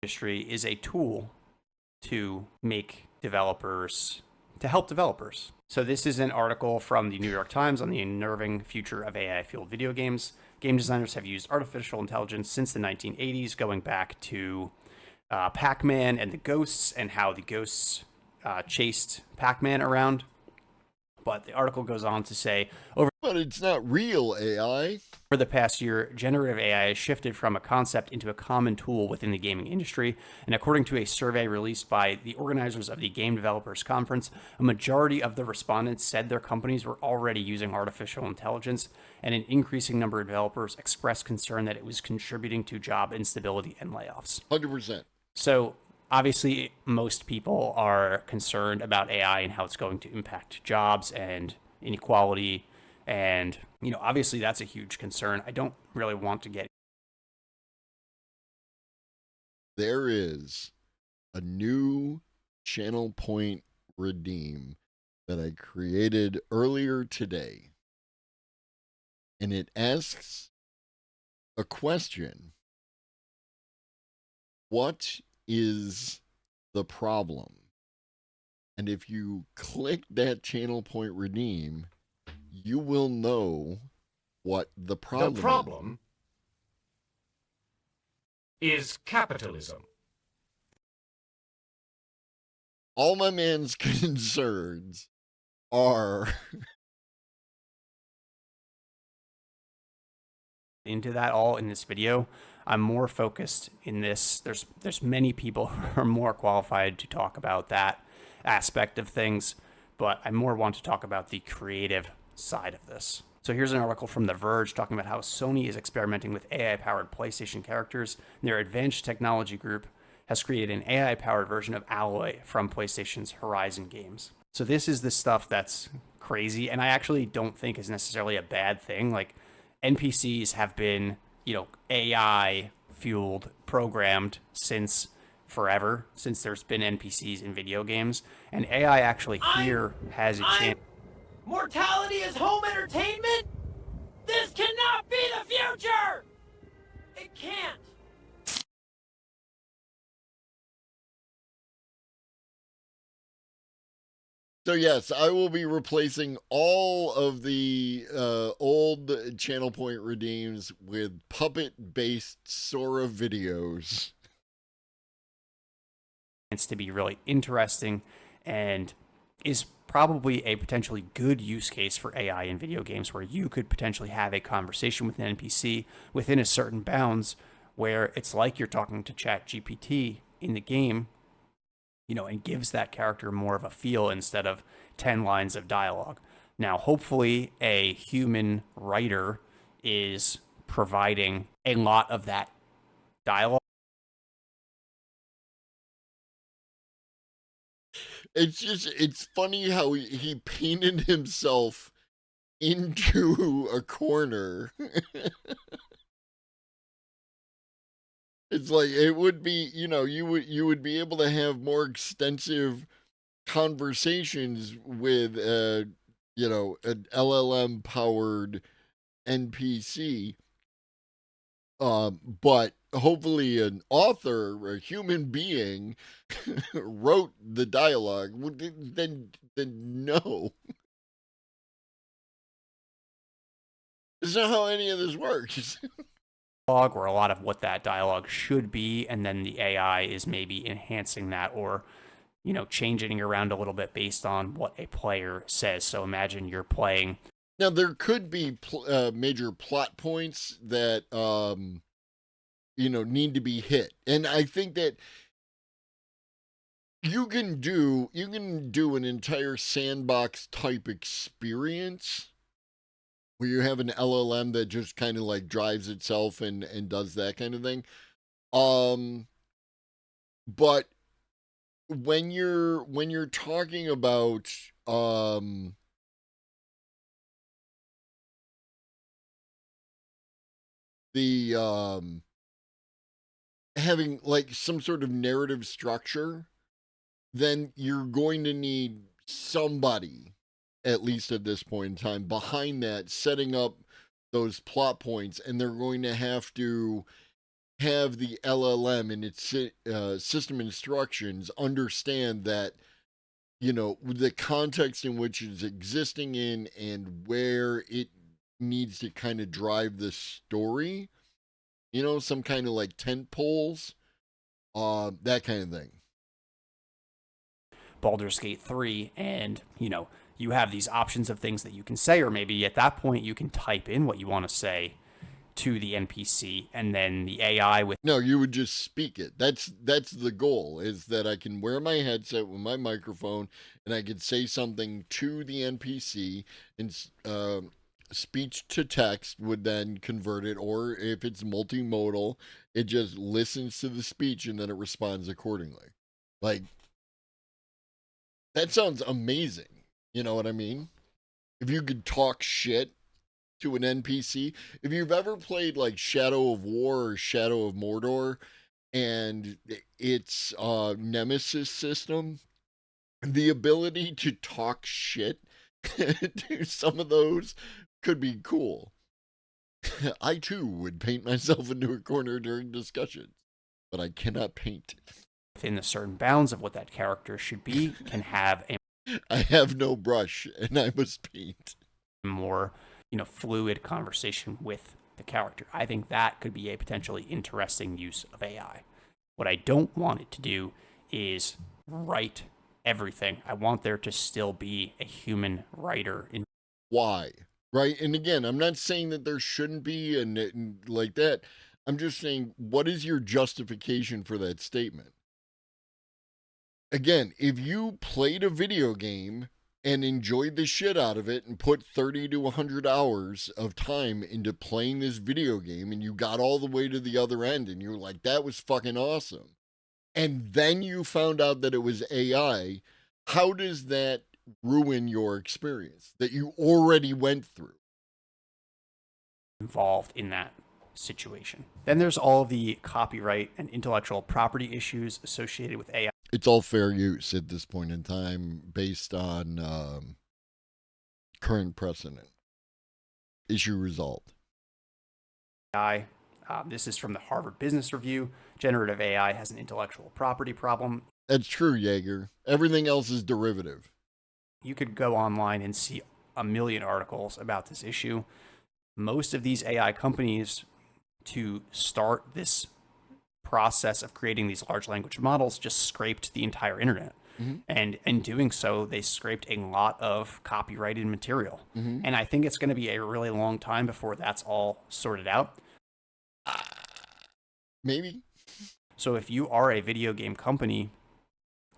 Industry is a tool to help developers. So this is an article from the New York Times on the unnerving future of AI-fueled video games. Game designers have used artificial intelligence since the 1980s, going back to Pac-Man and the ghosts, and how the ghosts chased Pac-Man around. But the article goes on to say, but it's not real AI. Over the past year, generative AI has shifted from a concept into a common tool within the gaming industry. And according to a survey released by the organizers of the Game Developers Conference, a majority of the respondents said their companies were already using artificial intelligence, and an increasing number of developers expressed concern that it was contributing to job instability and layoffs. 100%. So obviously, most people are concerned about AI and how it's going to impact jobs and inequality. And, obviously that's a huge concern. I don't really want to get. There is a new channel point redeem that I created earlier today. And it asks a question. What is the problem? And if you click that channel point redeem, you will know what the problem is. The problem is capitalism. All my man's concerns are into that all in this video. I'm more focused in this. There's many people who are more qualified to talk about that aspect of things, but I more want to talk about the creative side of this. So here's an article from The Verge talking about how Sony is experimenting with AI-powered PlayStation characters. Their advanced technology group has created an AI-powered version of Alloy from PlayStation's Horizon games. So this is the stuff that's crazy, and I actually don't think is necessarily a bad thing. Like, NPCs have been, AI-fueled, programmed since forever, since there's been NPCs in video games, and AI actually here has a chance. Mortality is home entertainment? This cannot be the future! It can't! So yes, I will be replacing all of the old channel point redeems with puppet-based Sora videos. It's to be really interesting and is probably a potentially good use case for AI in video games, where you could potentially have a conversation with an NPC within a certain bounds where it's like you're talking to ChatGPT in the game, and gives that character more of a feel instead of 10 lines of dialogue. Now, hopefully a human writer is providing a lot of that dialogue. It's funny how he painted himself into a corner. It's like, it would be, you would be able to have more extensive conversations with, an LLM powered NPC. But hopefully an author, a human being, wrote the dialogue. Then no. That's not how any of this works. Or a lot of what that dialogue should be, and then the AI is maybe enhancing that, or changing it around a little bit based on what a player says. So imagine you're playing. Now there could be major plot points that need to be hit, and I think that you can do an entire sandbox type experience where you have an LLM that just kind of like drives itself and does that kind of thing. But when you're talking about the having like some sort of narrative structure, then you're going to need somebody, at least at this point in time, behind that, setting up those plot points, and they're going to have to have the LLM and its system instructions understand that, you know, the context in which it's existing in and where it needs to kind of drive the story, you know, some kind of like tent poles, that kind of thing. Baldur's Gate 3, and, you know, you have these options of things that you can say, or maybe at that point you can type in what you want to say to the NPC, and then the AI with... No, you would just speak it. That's the goal, is that I can wear my headset with my microphone and I could say something to the NPC, and speech to text would then convert it, or if it's multimodal, it just listens to the speech and then it responds accordingly. Like, that sounds amazing. You know what I mean? If you could talk shit to an NPC. If you've ever played like Shadow of War or Shadow of Mordor and its nemesis system, the ability to talk shit to some of those could be cool. I too would paint myself into a corner during discussions, but I cannot paint. within the certain bounds of what that character should be, can have a I have no brush and I must paint. more, you know, fluid conversation with the character. I think that could be a potentially interesting use of AI. What I don't want it to do is write everything. I want there to still be a human writer in... Why? Right? And again, I'm not saying that there shouldn't be and like that. I'm just saying, what is your justification for that statement? Again, if you played a video game and enjoyed the shit out of it and put 30 to 100 hours of time into playing this video game, and you got all the way to the other end and you were like, that was fucking awesome, and then you found out that it was AI, how does that ruin your experience that you already went through? Involved in that situation. Then there's all the copyright and intellectual property issues associated with AI. It's all fair use at this point in time based on current precedent. Issue resolved. AI. This is from the Harvard Business Review. Generative AI has an intellectual property problem. That's true, Jaeger. Everything else is derivative. You could go online and see a million articles about this issue. Most of these AI companies, to start this process of creating these large language models, just scraped the entire internet. Mm-hmm. And in doing so, they scraped a lot of copyrighted material. Mm-hmm. And I think it's going to be a really long time before that's all sorted out. Maybe. So if you are a video game company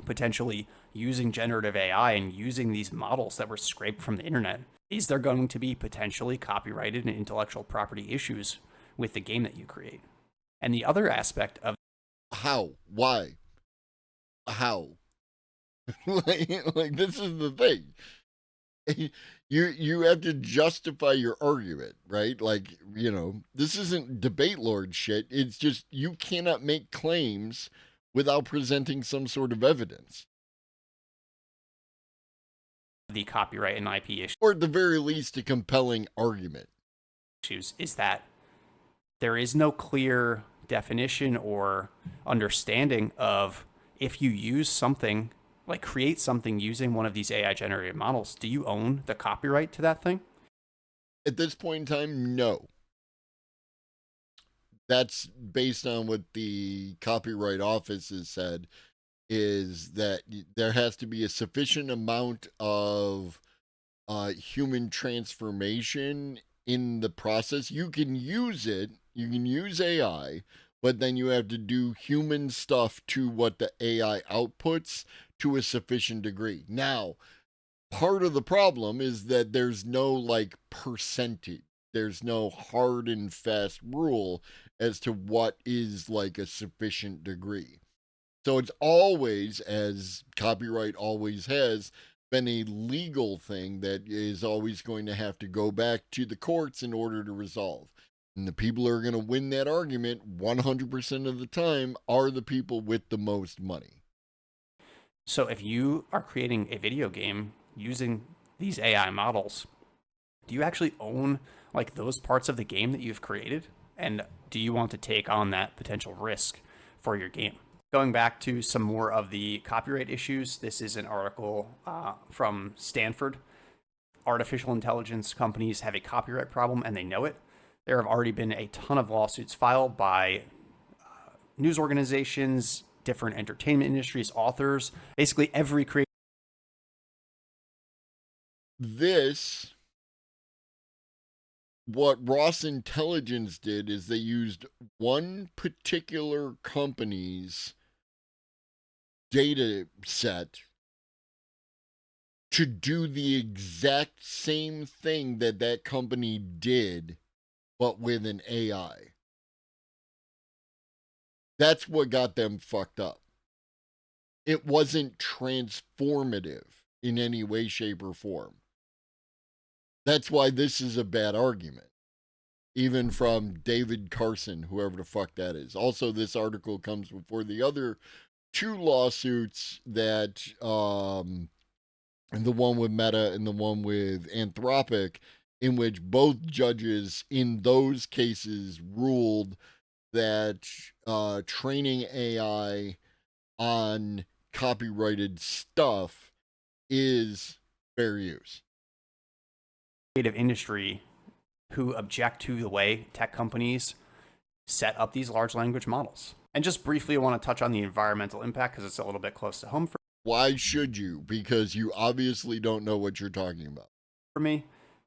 potentially using generative AI and using these models that were scraped from the internet, is there going to be potentially copyrighted and intellectual property issues with the game that you create? And the other aspect of... How? Why? How? like this is the thing. You have to justify your argument, right? Like, you know, this isn't debate lord shit. It's just you cannot make claims without presenting some sort of evidence. The copyright and IP issues, or at the very least, a compelling argument, is that there is no clear definition or understanding of, if you use something, like create something using one of these AI generated models, do you own the copyright to that thing? At this point in time, no. That's based on what the Copyright Office has said, is that there has to be a sufficient amount of human transformation in the process. You can use it, you can use AI, but then you have to do human stuff to what the AI outputs to a sufficient degree. Now, part of the problem is that there's no like percentage. There's no hard and fast rule as to what is like a sufficient degree. So it's always, as copyright always has, been a legal thing that is always going to have to go back to the courts in order to resolve. And the people who are going to win that argument 100% of the time are the people with the most money. So if you are creating a video game using these AI models, do you actually own like those parts of the game that you've created? And do you want to take on that potential risk for your game? Going back to some more of the copyright issues, this is an article from Stanford. Artificial intelligence companies have a copyright problem and they know it. There have already been a ton of lawsuits filed by news organizations, different entertainment industries, authors, basically every creator. What Ross Intelligence did is they used one particular company's data set to do the exact same thing that that company did, but with an AI. That's what got them fucked up. It wasn't transformative in any way, shape, or form. That's why this is a bad argument. Even from David Carson, whoever the fuck that is. Also, this article comes before the other two lawsuits that, and the one with Meta and the one with Anthropic, in which both judges in those cases ruled that training AI on copyrighted stuff is fair use. Creative industry who object to the way tech companies set up these large language models. And just briefly, I want to touch on the environmental impact because it's a little bit close to home Why should you? Because you obviously don't know what you're talking about. for me,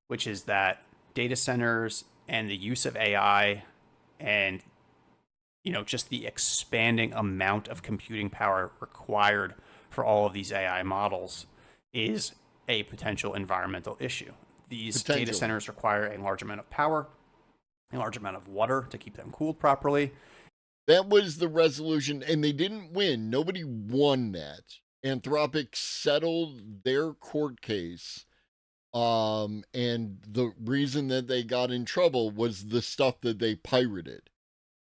which is that data centers and the use of AI and just the expanding amount of computing power required for all of these AI models is a potential environmental issue. These data centers require a large amount of power, a large amount of water to keep them cooled properly. That was the resolution, and they didn't win. Nobody won that. Anthropic settled their court case, and the reason that they got in trouble was the stuff that they pirated.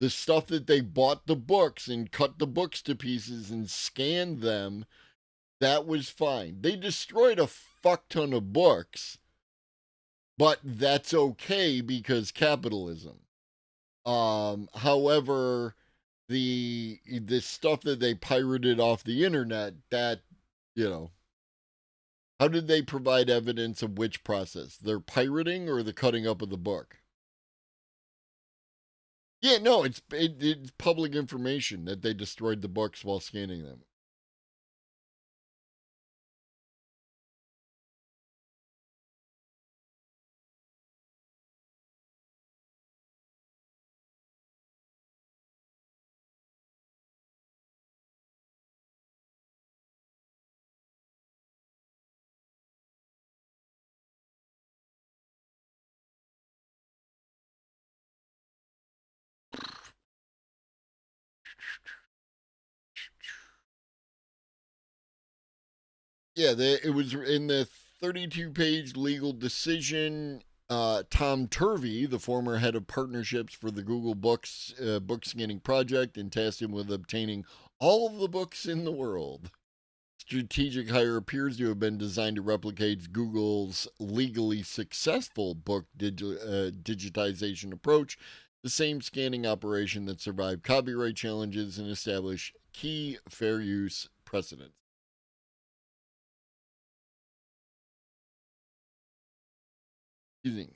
The stuff that they bought the books and cut the books to pieces and scanned them, that was fine. They destroyed a fuck ton of books, but that's okay because capitalism. However, the stuff that they pirated off the internet, that, how did they provide evidence of which process? Their pirating or the cutting up of the book? Yeah, no, it's public information that they destroyed the books while scanning them. Yeah, it was in the 32-page legal decision. Tom Turvey, the former head of partnerships for the Google Books book scanning project, and tasked him with obtaining all of the books in the world. Strategic hire appears to have been designed to replicate Google's legally successful book digitization approach, the same scanning operation that survived copyright challenges and established key fair use precedents. Excuse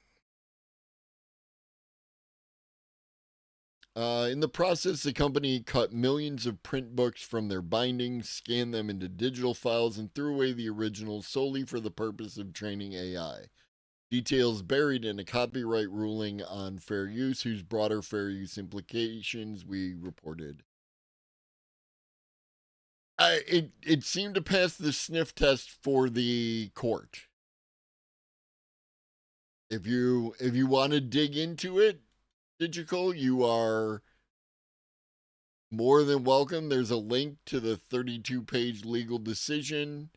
me. In the process, the company cut millions of print books from their bindings, scanned them into digital files, and threw away the originals solely for the purpose of training AI. Details buried in a copyright ruling on fair use, whose broader fair use implications we reported. It seemed to pass the sniff test for the court. If you want to dig into it, Digital, you are more than welcome. There's a link to the 32-page legal decision.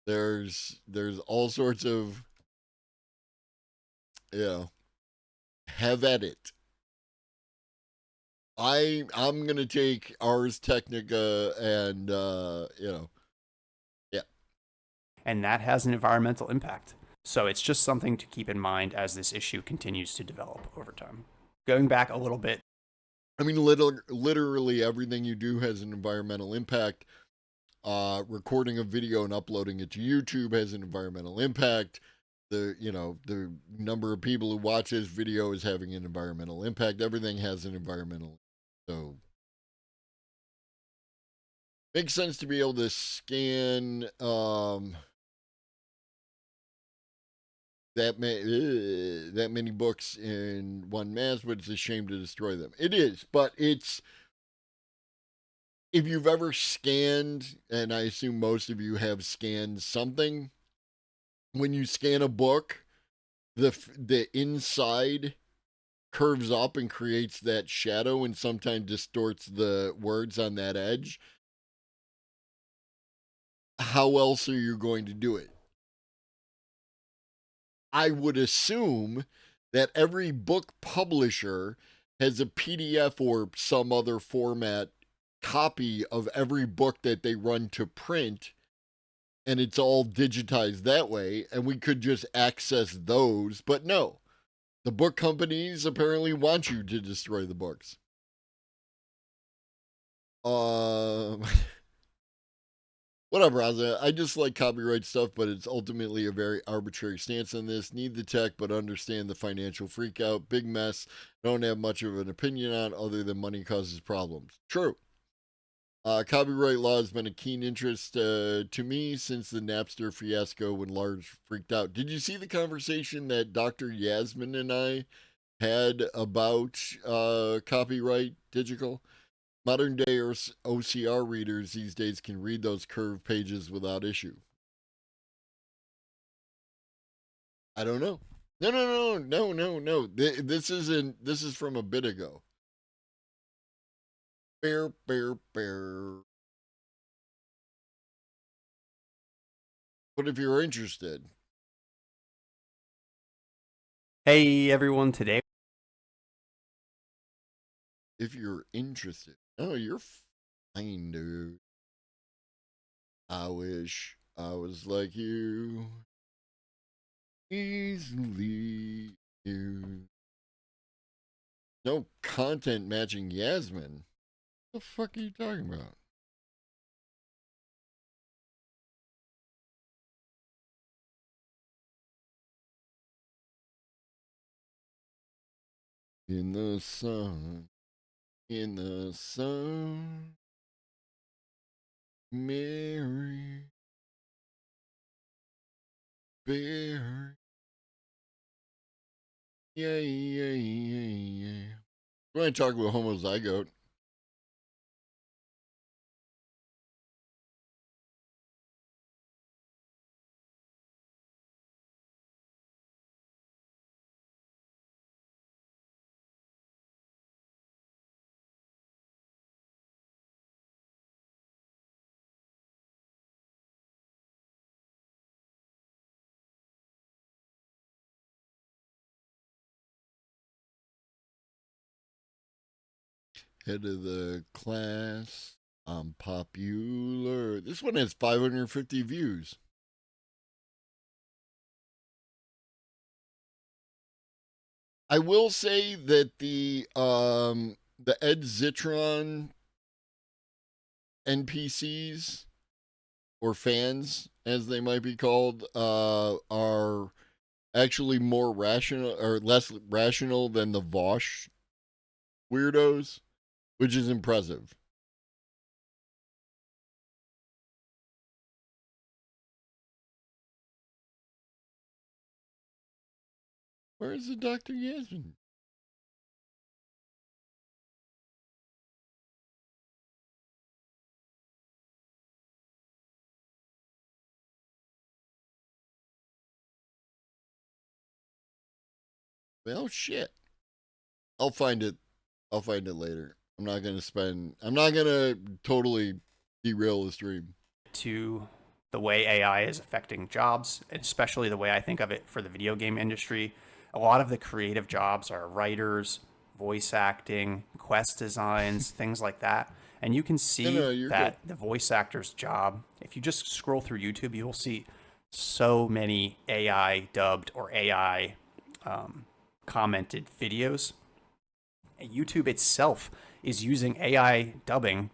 There's all sorts of, have at it. I'm gonna take Ars Technica and yeah. And that has an environmental impact. So it's just something to keep in mind as this issue continues to develop over time. Going back a little bit. I mean, literally everything you do has an environmental impact. Recording a video and uploading it to YouTube has an environmental impact. The number of people who watch this video is having an environmental impact. Everything has an environmental. So makes sense to be able to scan that many books in one mass, but it's a shame to destroy them. It is, but it's, if you've ever scanned, and I assume most of you have scanned something, when you scan a book, the inside curves up and creates that shadow and sometimes distorts the words on that edge. How else are you going to do it? I would assume that every book publisher has a PDF or some other format copy of every book that they run to print, and it's all digitized that way, and we could just access those. But no, the book companies apparently want you to destroy the books. Whatever, Ozzy. I just like copyright stuff, but it's ultimately a very arbitrary stance on this. Need the tech, but understand the financial freakout. Big mess. Don't have much of an opinion on other than money causes problems. True. Copyright law has been a keen interest to me since the Napster fiasco when Lars freaked out. Did you see the conversation that Dr. Yasmin and I had about copyright digital? Modern day OCR readers these days can read those curved pages without issue. I don't know. No. This is from a bit ago. Bear. But if you're interested. Hey everyone, today. If you're interested. Oh, you're fine, dude. I wish I was like you. Easily you. No content matching Yasmin. What the fuck are you talking about? In the sun, Mary, Bear. Yeah. We're going to talk about homozygote. Head of the class. I'm popular. This one has 550 views. I will say that the Ed Zitron NPCs or fans, as they might be called, are actually more rational or less rational than the Vosh weirdos, which is impressive. Where is the Dr. Yasmin? Well, shit. I'll find it. I'll find it later. I'm not going to totally derail the stream. To the way AI is affecting jobs, especially the way I think of it for the video game industry. A lot of the creative jobs are writers, voice acting, quest designs, things like that. And you can see you're that the voice actor's job, if you just scroll through YouTube, you'll see so many AI dubbed or AI commented videos. YouTube itself is using AI dubbing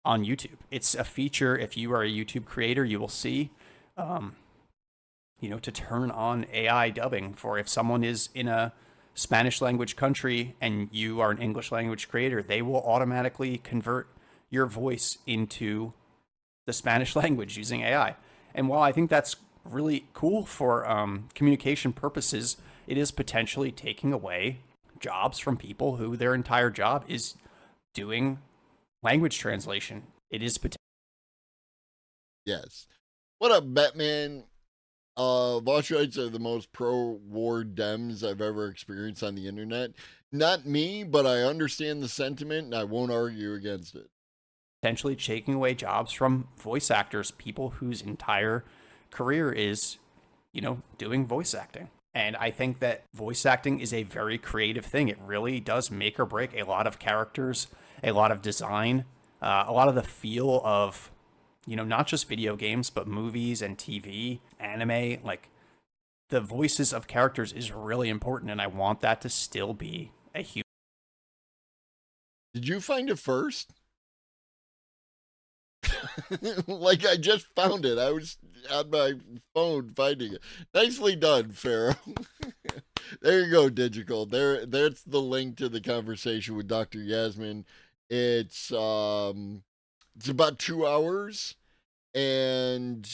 on YouTube. It's a feature. If you are a YouTube creator, you will see, to turn on AI dubbing for if someone is in a Spanish language country and you are an English language creator, they will automatically convert your voice into the Spanish language using AI. And while I think that's really cool for communication purposes, it is potentially taking away jobs from people who their entire job is doing language translation. It is potential. Yes. What up, Batman? Voshites are the most pro-war Dems I've ever experienced on the internet. Not me, but I understand the sentiment and I won't argue against it. Potentially taking away jobs from voice actors, people whose entire career is, doing voice acting. And I think that voice acting is a very creative thing. It really does make or break a lot of characters, a lot of design, a lot of the feel of, not just video games, but movies and TV, anime. Like, the voices of characters is really important, and I want that to still be a huge. Did you find it first? Like, I just found it. I was on my phone finding it. Nicely done, Pharaoh. There you go, Digital. That's the link to the conversation with Dr. Yasmin. It's about 2 hours, and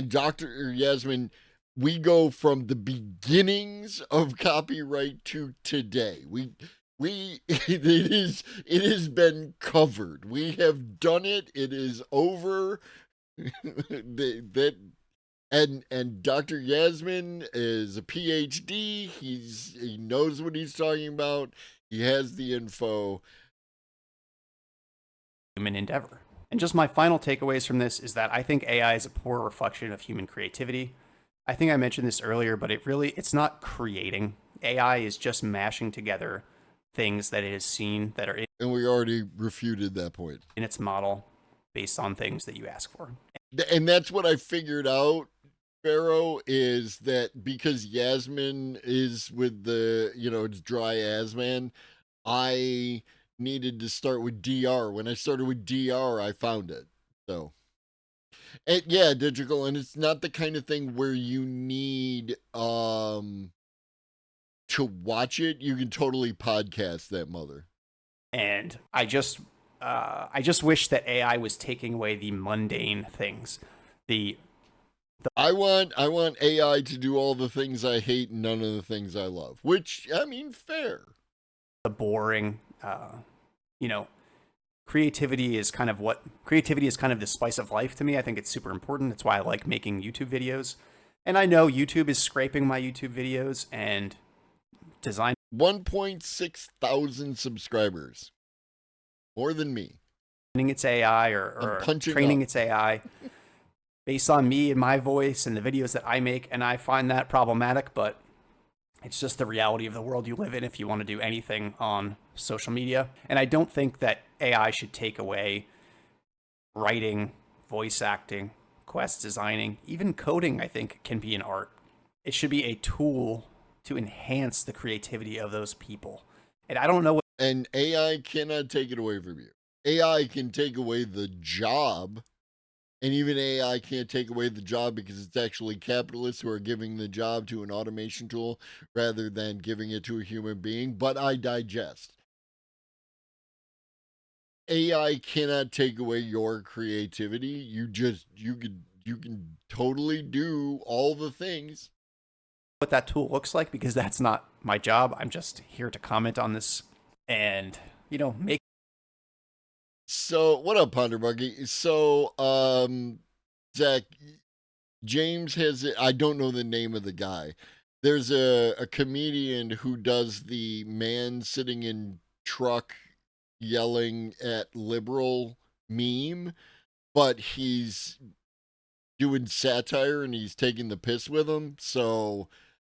Dr. Yasmin, we go from the beginnings of copyright to today. It has been covered. We have done it. It is over. And Dr. Yasmin is a PhD. He knows what he's talking about. He has the info. Human endeavor. And just my final takeaways from this is that I think AI is a poor reflection of human creativity. I think I mentioned this earlier, but it's not creating. AI is just mashing together things that it has seen that are and we already refuted that point in its model based on things that you ask for. And that's what I figured out, Pharaoh, is that because Yasmin is with the, it's dry Yasmin, I needed to start with DR. When I started with DR, I found it. So, and yeah, Digital, and it's not the kind of thing where you need to watch it. You can totally podcast that mother. And I just wish that AI was taking away the mundane things. I want AI to do all the things I hate and none of the things I love. Which, I mean, fair. The boring, creativity is kind of the spice of life to me. I think it's super important. That's why I like making YouTube videos. And I know YouTube is scraping my YouTube videos and design 1.6 thousand subscribers, more than me. Its AI or training its AI based on me and my voice and the videos that I make, and I find that problematic. But it's just the reality of the world you live in if you want to do anything on social media. And I don't think that AI should take away writing, voice acting, quest designing, even coding. I think can be an art. It should be a tool to enhance the creativity of those people. And I don't know what. And AI cannot take it away from you. AI can take away the job, and even AI can't take away the job because it's actually capitalists who are giving the job to an automation tool rather than giving it to a human being. But I digest. AI cannot take away your creativity. You can totally do all the things. What that tool looks like, because that's not my job. I'm just here to comment on this and, make. So, what up, Ponder Buggy? So, Zach, James has, I don't know the name of the guy. There's a comedian who does the man sitting in truck yelling at liberal meme, but he's doing satire and he's taking the piss with them. So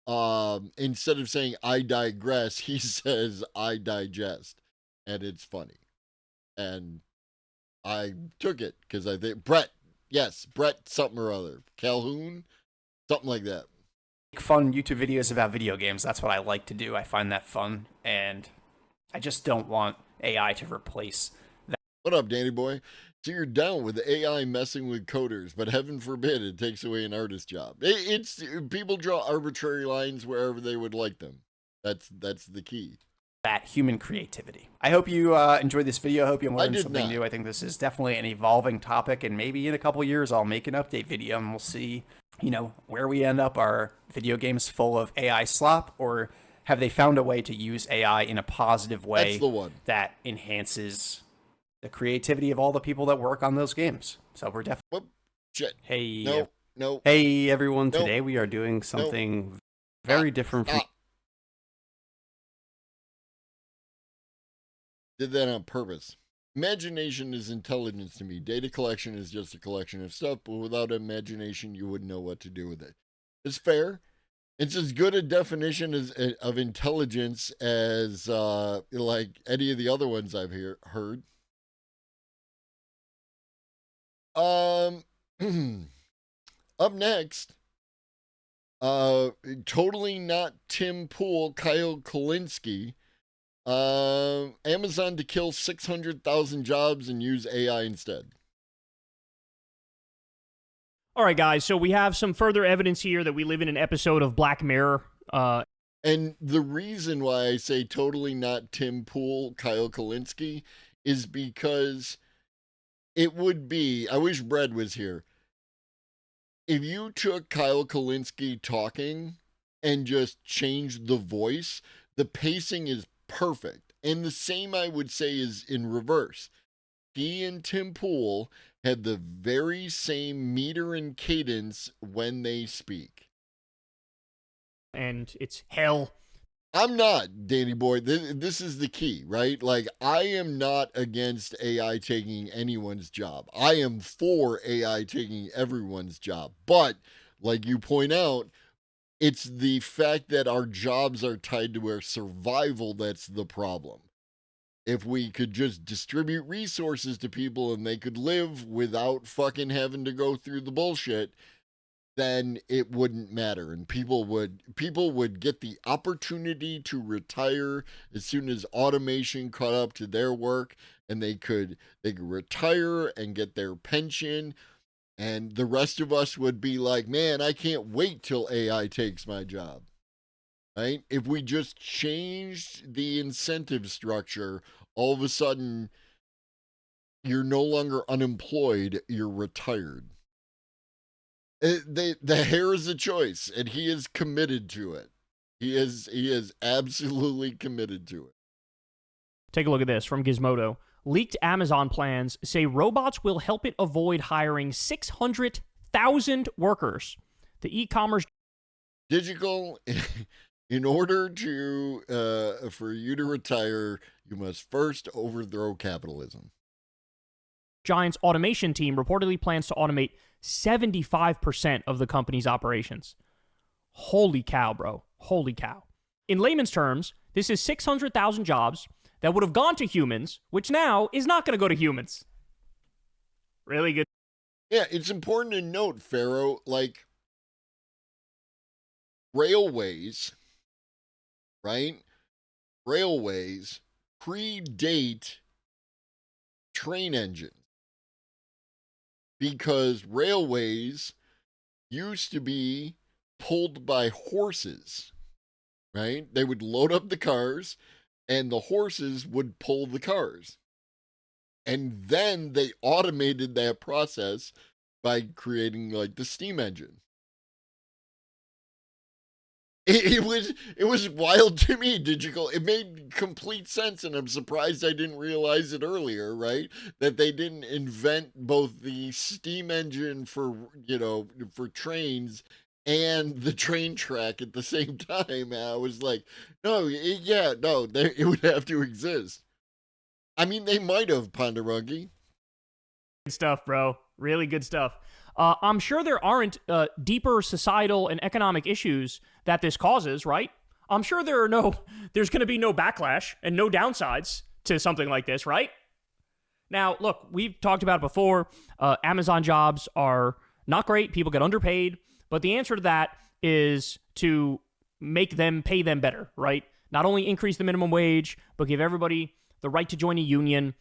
Instead of saying I digress, he says I digest. And it's funny. And I took it because I think Brett something or other. Calhoun, something like that. Fun YouTube videos about video games. That's what I like to do. I find that fun, and I just don't want AI to replace that. What up, Danny boy? So you're down with AI messing with coders, but heaven forbid it takes away an artist's job. It's people draw arbitrary lines wherever they would like them. That's the key. That human creativity. I hope you enjoyed this video. I hope you learned something new. I think this is definitely an evolving topic, and maybe in a couple years I'll make an update video and we'll see, where we end up. Are video games full of AI slop, or have they found a way to use AI in a positive way That's the one. that enhances the creativity of all the people that work on those games? So we're definitely... Hey, no. Hey, everyone. Today we are doing something very different from... Did that on purpose. Imagination is intelligence to me. Data collection is just a collection of stuff, but without imagination, you wouldn't know what to do with it. It's fair. It's as good a definition of intelligence as like any of the other ones I've heard. Up next, totally not Tim Pool, Kyle Kalinske. Amazon to kill 600,000 jobs and use AI instead. All right, guys, so we have some further evidence here that we live in an episode of Black Mirror. And the reason why I say totally not Tim Pool, Kyle Kalinske, is because it would be, I wish Brad was here, if you took Kyle Kalinske talking and just changed the voice, the pacing is perfect. And the same I would say is in reverse. He and Tim Pool had the very same meter and cadence when they speak. And it's hell. I'm not, Danny boy. This is the key, right? Like, I am not against AI taking anyone's job. I am for AI taking everyone's job. But, like you point out, it's the fact that our jobs are tied to our survival that's the problem. If we could just distribute resources to people and they could live without fucking having to go through the bullshit, then it wouldn't matter. And people would get the opportunity to retire as soon as automation caught up to their work, and they could retire and get their pension. And the rest of us would be like, man, I can't wait till AI takes my job, right? If we just changed the incentive structure, all of a sudden, you're no longer unemployed, you're retired. The hair is a choice, and he is committed to it. He is absolutely committed to it. Take a look at this from Gizmodo. Leaked Amazon plans say robots will help it avoid hiring 600,000 workers. The e-commerce Digital, in order to for you to retire, you must first overthrow capitalism. giant's automation team reportedly plans to automate 75% of the company's operations. Holy cow, bro. Holy cow. In layman's terms, this is 600,000 jobs that would have gone to humans, which now is not going to go to humans. Really good. Yeah, it's important to note, Pharaoh, like railways, right? Railways predate train engines because railways used to be pulled by horses, right? They would load up the cars and the horses would pull the cars. And then they automated that process by creating like the steam engine. It was wild to me, Digital. It made complete sense, and I'm surprised I didn't realize it earlier, right? That they didn't invent both the steam engine for trains and the train track at the same time. And I was like, it would have to exist. I mean, they might have, Ponderogi. Good stuff, bro. Really good stuff. I'm sure there aren't deeper societal and economic issues that this causes, right? I'm sure there's going to be no backlash and no downsides to something like this, right? Now, look, we've talked about it before. Amazon jobs are not great. People get underpaid. But the answer to that is to pay them better, right? Not only increase the minimum wage, but give everybody the right to join a union,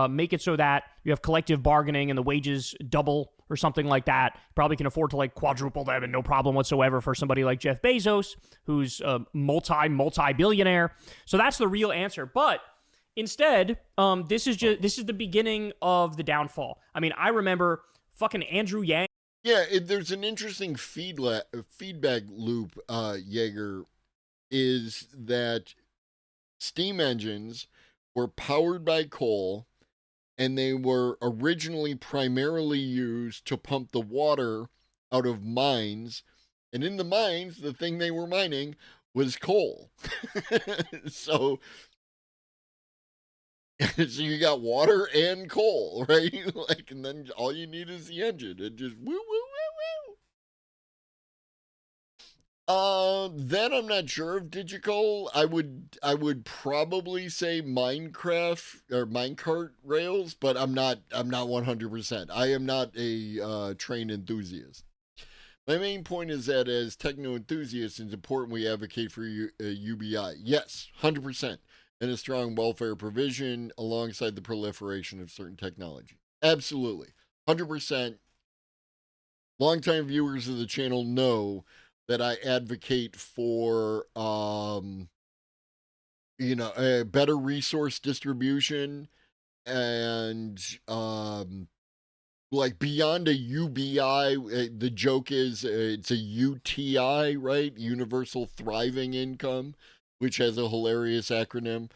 make it so that you have collective bargaining and the wages double or something like that. Probably can afford to like quadruple them and no problem whatsoever for somebody like Jeff Bezos, who's a multi-billionaire. So that's the real answer. But instead, this is the beginning of the downfall. I mean, I remember fucking Andrew Yang. Yeah, there's an interesting feedback loop, Jaeger, is that steam engines were powered by coal, and they were originally primarily used to pump the water out of mines. And in the mines, the thing they were mining was coal. So you got water and coal, right? Like, and then all you need is the engine. It just woo, woo, woo, woo. Then I'm not sure of Digital. I would probably say Minecraft or Minecart Rails, but I'm not 100%. I am not a train enthusiast. My main point is that as techno enthusiasts, it's important we advocate for UBI. Yes, 100%. And a strong welfare provision alongside the proliferation of certain technology. Absolutely. 100%. Longtime viewers of the channel know that I advocate for, a better resource distribution and, like beyond a UBI, the joke is it's a UTI, right? Universal Thriving Income, which has a hilarious acronym.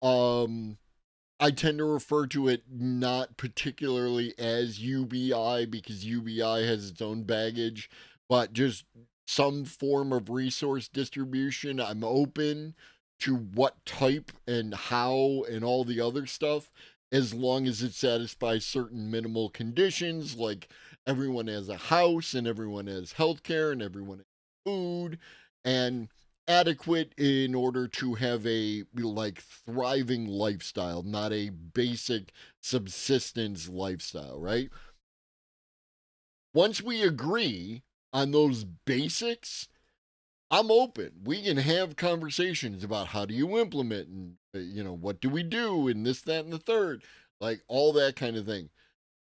I tend to refer to it not particularly as UBI because UBI has its own baggage, but just some form of resource distribution. I'm open to what type and how and all the other stuff, as long as it satisfies certain minimal conditions, like everyone has a house and everyone has healthcare and everyone has food and adequate in order to have a like thriving lifestyle, not a basic subsistence lifestyle, right? Once we agree on those basics, I'm open. We can have conversations about how do you implement and, what do we do and this, that, and the third, like all that kind of thing.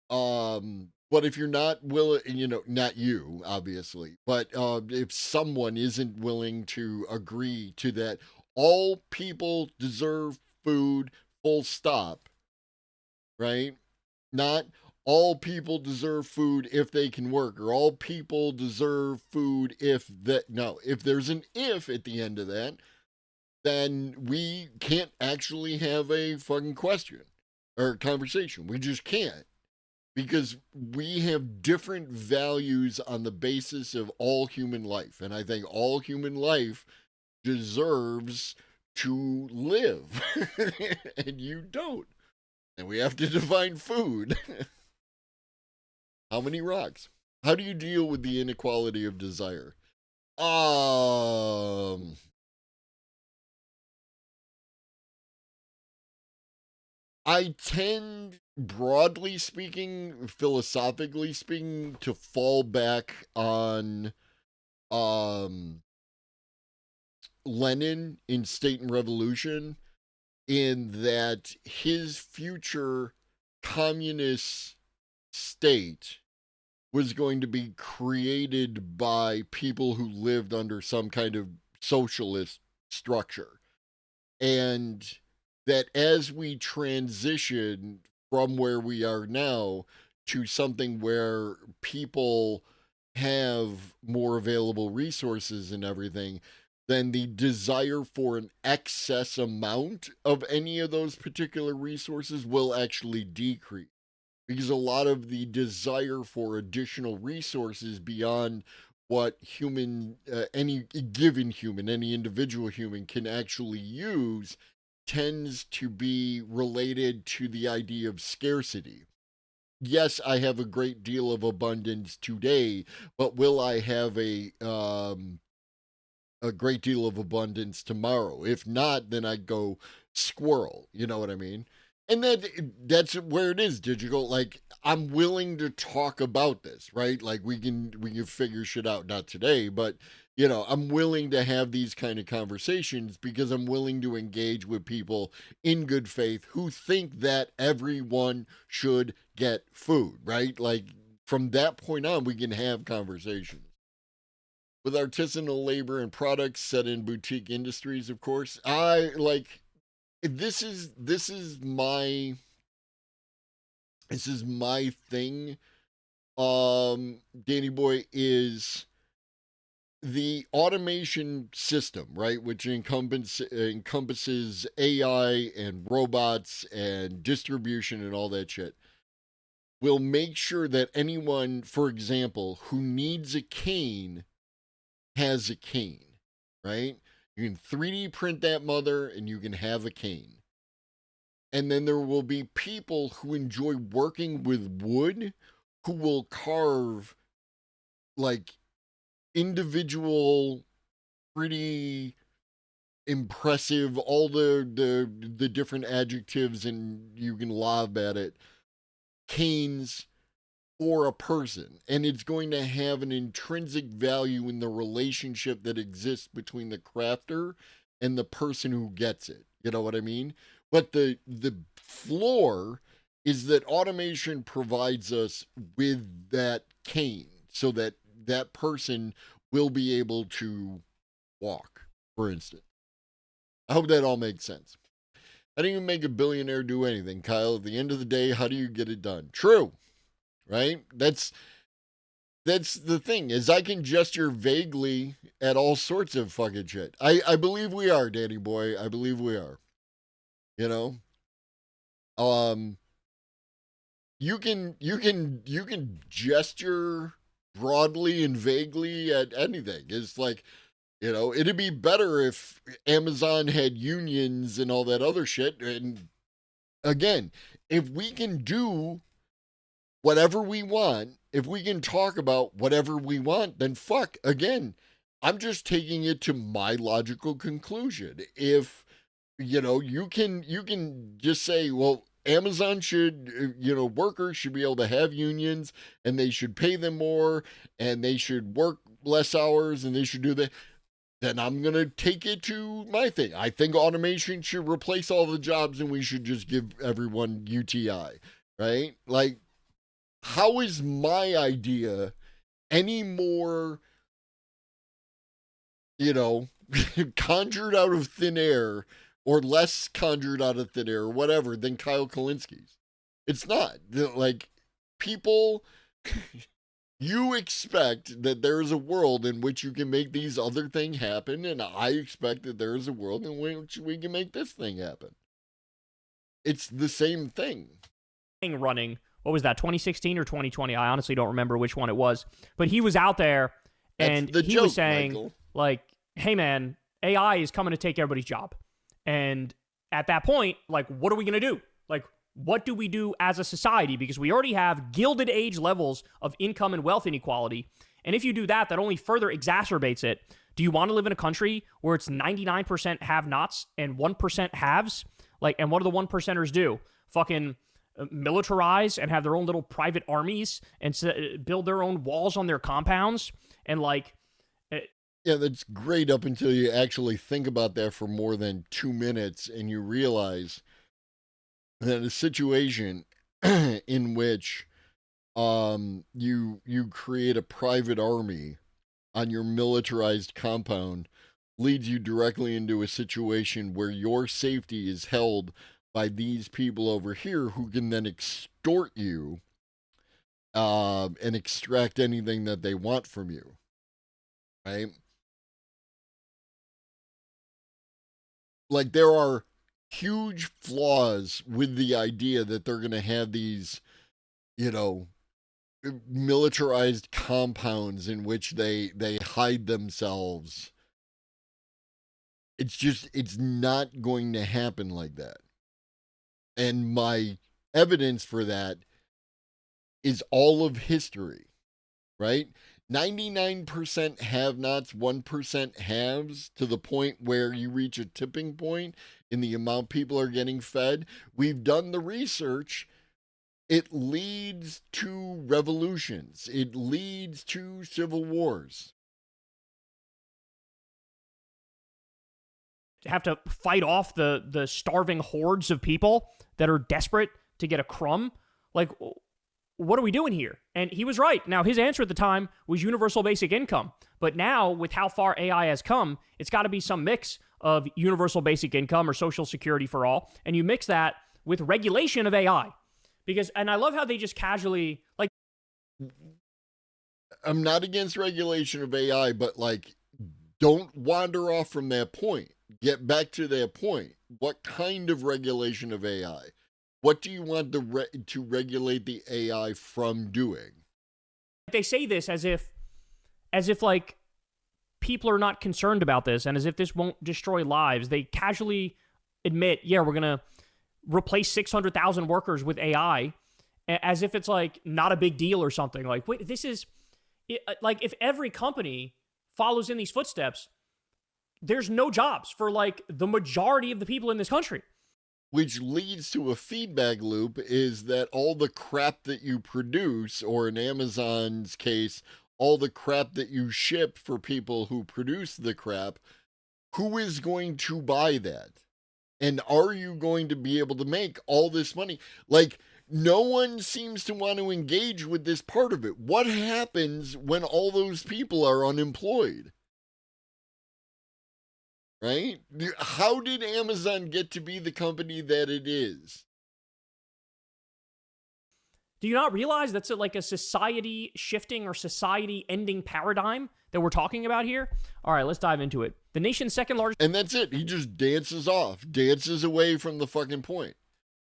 But if you're not willing, not you, obviously, but if someone isn't willing to agree to that, all people deserve food, full stop, right? Not all people deserve food if they can work, or all people deserve food if that. No, if there's an if at the end of that, then we can't actually have a fucking question or conversation. We just can't. Because we have different values on the basis of all human life. And I think all human life deserves to live. And you don't. And we have to define food. How many rocks? How do you deal with the inequality of desire? I tend, broadly speaking, philosophically speaking, to fall back on Lenin in State and Revolution, in that his future communist state was going to be created by people who lived under some kind of socialist structure. And that as we transition from where we are now to something where people have more available resources and everything, then the desire for an excess amount of any of those particular resources will actually decrease. Because a lot of the desire for additional resources beyond what any given human, any individual human can actually use, tends to be related to the idea of scarcity. yes, I have a great deal of abundance today, but will I have a great deal of abundance tomorrow? If not, then I'd go squirrel. You know what I mean? And that's where it is, digital. Like, I'm willing to talk about this, right? Like, we can figure shit out. Not today, but I'm willing to have these kind of conversations because I'm willing to engage with people in good faith who think that everyone should get food, right? Like, from that point on, we can have conversations. With artisanal labor and products set in boutique industries, of course. I like this is my thing. Danny Boy, is the automation system, right, which encompasses AI and robots and distribution and all that shit, will make sure that anyone, for example, who needs a cane has a cane, right? You can 3D print that mother and you can have a cane. And then there will be people who enjoy working with wood who will carve like individual, pretty impressive, all the different adjectives, and you can lob at it, canes for a person. And it's going to have an intrinsic value in the relationship that exists between the crafter and the person who gets it. You know what I mean? But the floor is that automation provides us with that cane so that that person will be able to walk, for instance. I hope that all makes sense. How do you make a billionaire do anything, Kyle? At the end of the day, how do you get it done? True, right? That's the thing, is I can gesture vaguely at all sorts of fucking shit. I believe we are, Danny Boy. I believe we are. You know? You can gesture broadly and vaguely at anything. It's like, it'd be better if Amazon had unions and all that other shit. And again, if we can do whatever we want, if we can talk about whatever we want, then fuck. Again, I'm just taking it to my logical conclusion. If you can just say, well, Amazon should, workers should be able to have unions and they should pay them more and they should work less hours and they should do that. Then I'm going to take it to my thing. I think automation should replace all the jobs and we should just give everyone UTI, right? Like, how is my idea any more, conjured out of thin air or less conjured out of thin air or whatever than Kyle Kalinski's? It's not. Like, people, you expect that there is a world in which you can make these other things happen, and I expect that there is a world in which we can make this thing happen. It's the same thing. Running, what was that, 2016 or 2020? I honestly don't remember which one it was. But he was out there, and he was saying, Michael, like, hey, man, AI is coming to take everybody's job. And at that point, like, what are we going to do? Like, what do we do as a society? Because we already have Gilded Age levels of income and wealth inequality. And if you do that, that only further exacerbates it. Do you want to live in a country where it's 99% have-nots and 1% haves? Like, and what do the 1%ers do? Fucking militarize and have their own little private armies and build their own walls on their compounds and like... Yeah, that's great up until you actually think about that for more than 2 minutes and you realize that a situation in which you create a private army on your militarized compound leads you directly into a situation where your safety is held by these people over here who can then extort you and extract anything that they want from you, right? Like, there are huge flaws with the idea that they're going to have these, militarized compounds in which they hide themselves. It's not going to happen like that. And my evidence for that is all of history, right? 99% have-nots, 1% haves, to the point where you reach a tipping point in the amount people are getting fed. We've done the research. It leads to revolutions. It leads to civil wars. Have to fight off the starving hordes of people that are desperate to get a crumb. Like, what are we doing here? And he was right. Now, his answer at the time was universal basic income. But now, with how far AI has come, it's got to be some mix of universal basic income or social security for all. And you mix that with regulation of AI. Because, and I love how they just casually, like, I'm not against regulation of AI, but like, don't wander off from that point. Get back to that point. What kind of regulation of AI? What do you want to regulate the AI from doing? they say this as if like people are not concerned about this and as if this won't destroy lives. They casually admit, yeah, we're going to replace 600,000 workers with AI as if it's like not a big deal or something. Like, wait, this is like if every company follows in these footsteps, there's no jobs for like the majority of the people in this country. Which leads to a feedback loop, is that all the crap that you produce, or in Amazon's case, all the crap that you ship for people who produce the crap, who is going to buy that? And are you going to be able to make all this money? Like, no one seems to want to engage with this part of it. What happens when all those people are unemployed? Right? How did Amazon get to be the company that it is? Do you not realize that's like a society shifting or society ending paradigm that we're talking about here? All right, let's dive into it. The nation's second largest... And that's it. He just dances off, dances away from the fucking point.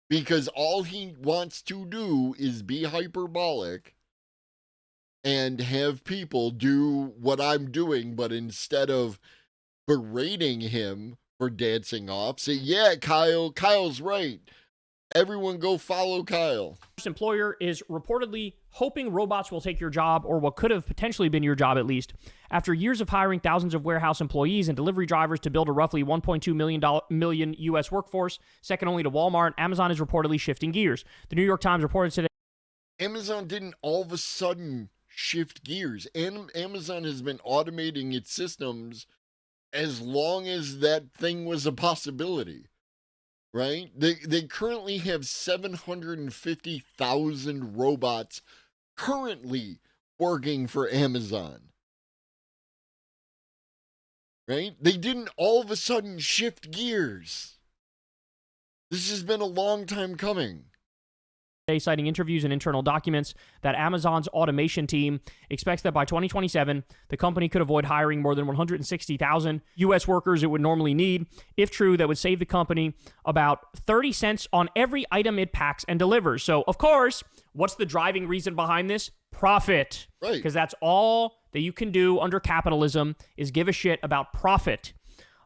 Because all he wants to do is be hyperbolic and have people do what I'm doing, but instead of berating him for dancing off, say, yeah, Kyle's right. Everyone go follow Kyle. Employer is reportedly hoping robots will take your job, or what could have potentially been your job at least. After years of hiring thousands of warehouse employees and delivery drivers to build a roughly 1.2 million U.S. workforce, second only to Walmart, Amazon is reportedly shifting gears. The New York Times reported today. Amazon didn't all of a sudden shift gears. And Amazon has been automating its systems as long as that thing was a possibility, right? They currently have 750,000 robots currently working for Amazon, right? They didn't all of a sudden shift gears. This has been a long time coming. Citing interviews and internal documents that Amazon's automation team expects that by 2027, the company could avoid hiring more than 160,000 U.S. workers it would normally need. If true, that would save the company about 30 cents on every item it packs and delivers. So, of course, what's the driving reason behind this? Profit. Right. Because that's all that you can do under capitalism is give a shit about profit.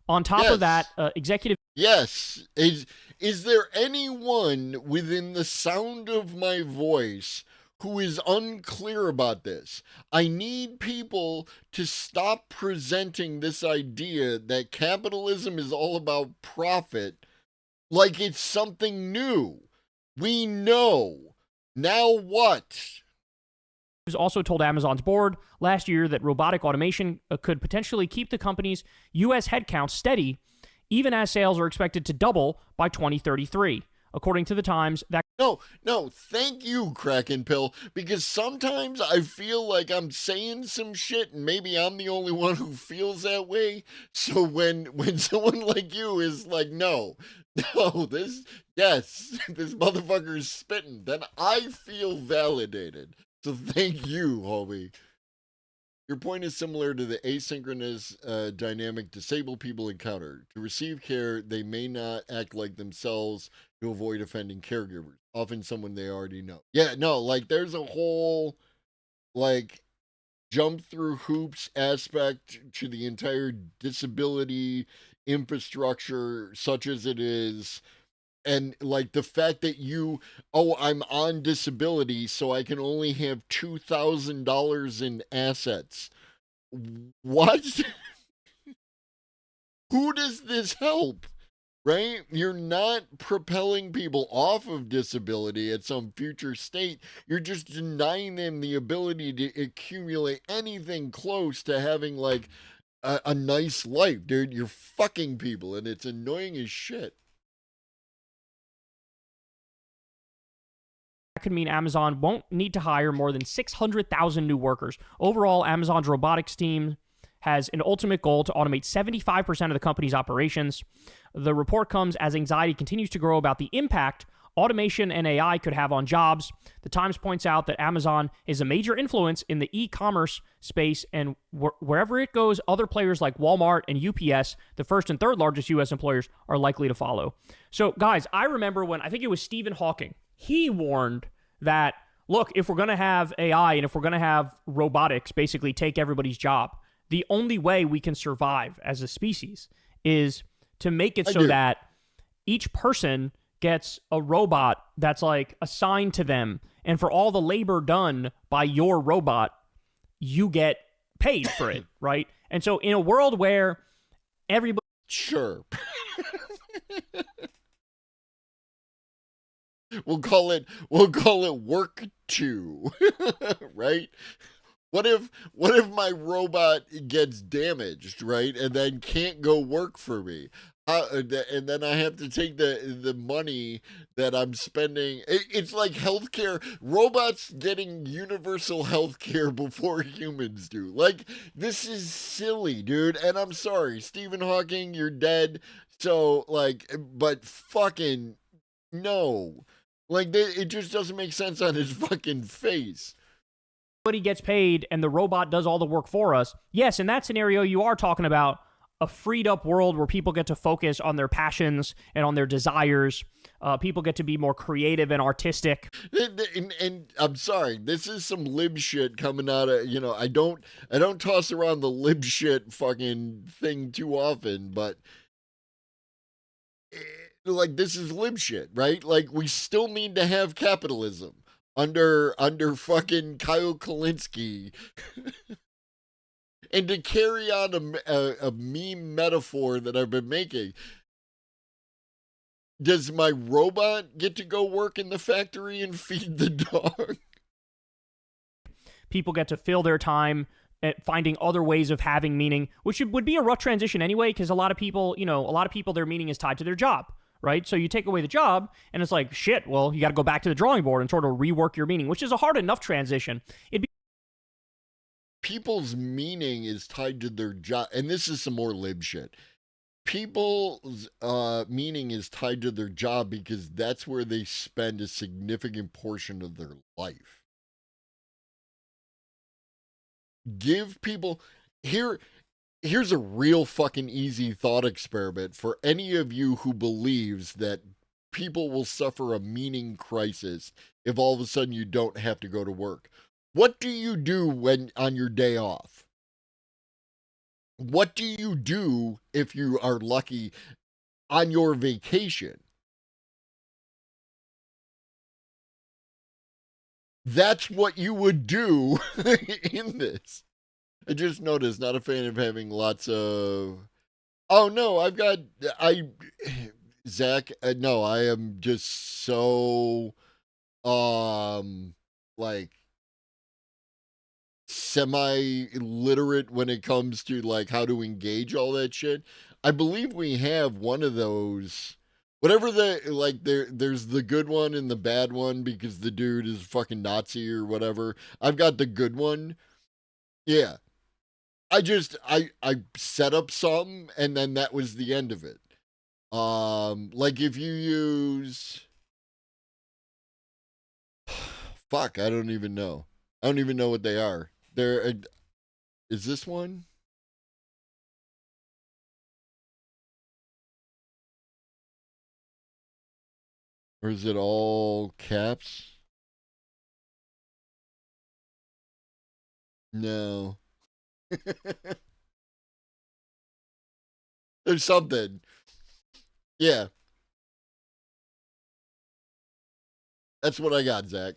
On top of that, executive... Yes. Is there anyone within the sound of my voice who is unclear about this? I need people to stop presenting this idea that capitalism is all about profit like it's something new. We know. Now what? Also told Amazon's board last year that robotic automation could potentially keep the company's U.S. headcount steady, even as sales are expected to double by 2033. According to the Times, that... No, thank you, Kraken Pill, because sometimes I feel like I'm saying some shit and maybe I'm the only one who feels that way. So when someone like you is like, this motherfucker is spitting, then I feel validated. So thank you, homie. Your point is similar to the asynchronous dynamic disabled people encounter. To receive care, they may not act like themselves to avoid offending caregivers, often someone they already know. Yeah, no, like there's a whole like jump through hoops aspect to the entire disability infrastructure, such as it is And like the fact that I'm on disability, so I can only have $2,000 in assets. What? Who does this help? Right? You're not propelling people off of disability at some future state. You're just denying them the ability to accumulate anything close to having like a nice life, dude. You're fucking people, and it's annoying as shit. That could mean Amazon won't need to hire more than 600,000 new workers. Overall, Amazon's robotics team has an ultimate goal to automate 75% of the company's operations. The report comes as anxiety continues to grow about the impact automation and AI could have on jobs. The Times points out that Amazon is a major influence in the e-commerce space, and wherever it goes, other players like Walmart and UPS, the first and third largest U.S. employers, are likely to follow. So, guys, I remember when, I think it was Stephen Hawking, he warned that, look, if we're going to have AI and if we're going to have robotics basically take everybody's job, the only way we can survive as a species is to make it so that each person gets a robot that's like assigned to them, and for all the labor done by your robot, you get paid for it, right? And so in a world where everybody... Sure. We'll call it work 2, right? What if my robot gets damaged, right, and then can't go work for me? And then I have to take the money that I'm spending. It's like healthcare. Robots getting universal healthcare before humans do. Like, this is silly, dude. And I'm sorry, Stephen Hawking, you're dead. So, like, but fucking no. Like, it just doesn't make sense on his fucking face. Everybody gets paid and the robot does all the work for us. Yes, in that scenario, you are talking about a freed up world where people get to focus on their passions and on their desires. People get to be more creative and artistic. And I'm sorry, this is some lib shit coming out of, I don't toss around the lib shit fucking thing too often, but like, this is lib shit, right? Like, we still need to have capitalism under fucking Kyle Kalinske. And to carry on a meme metaphor that I've been making, does my robot get to go work in the factory and feed the dog? People get to fill their time at finding other ways of having meaning, which would be a rough transition anyway, because a lot of people, their meaning is tied to their job, right? So you take away the job, and it's like, shit, well, you got to go back to the drawing board and sort of rework your meaning, which is a hard enough transition. People's meaning is tied to their job, and this is some more lib shit. People's meaning is tied to their job because that's where they spend a significant portion of their life. Give people here's a real fucking easy thought experiment for any of you who believes that people will suffer a meaning crisis if all of a sudden you don't have to go to work. What do you do when on your day off? What do you do if you are lucky on your vacation? That's what you would do in this. I just noticed, not a fan of having lots of... Oh, no, Zach, no, I am just so, like, semi-literate when it comes to, like, how to engage all that shit. I believe we have one of those... Whatever there's the good one and the bad one because the dude is fucking Nazi or whatever. I've got the good one. Yeah. I set up something and then that was the end of it. Like if you use... Fuck, I don't even know. I don't even know what they are. Is this one? Or is it all caps? No. There's something. Yeah. That's what I got, Zach.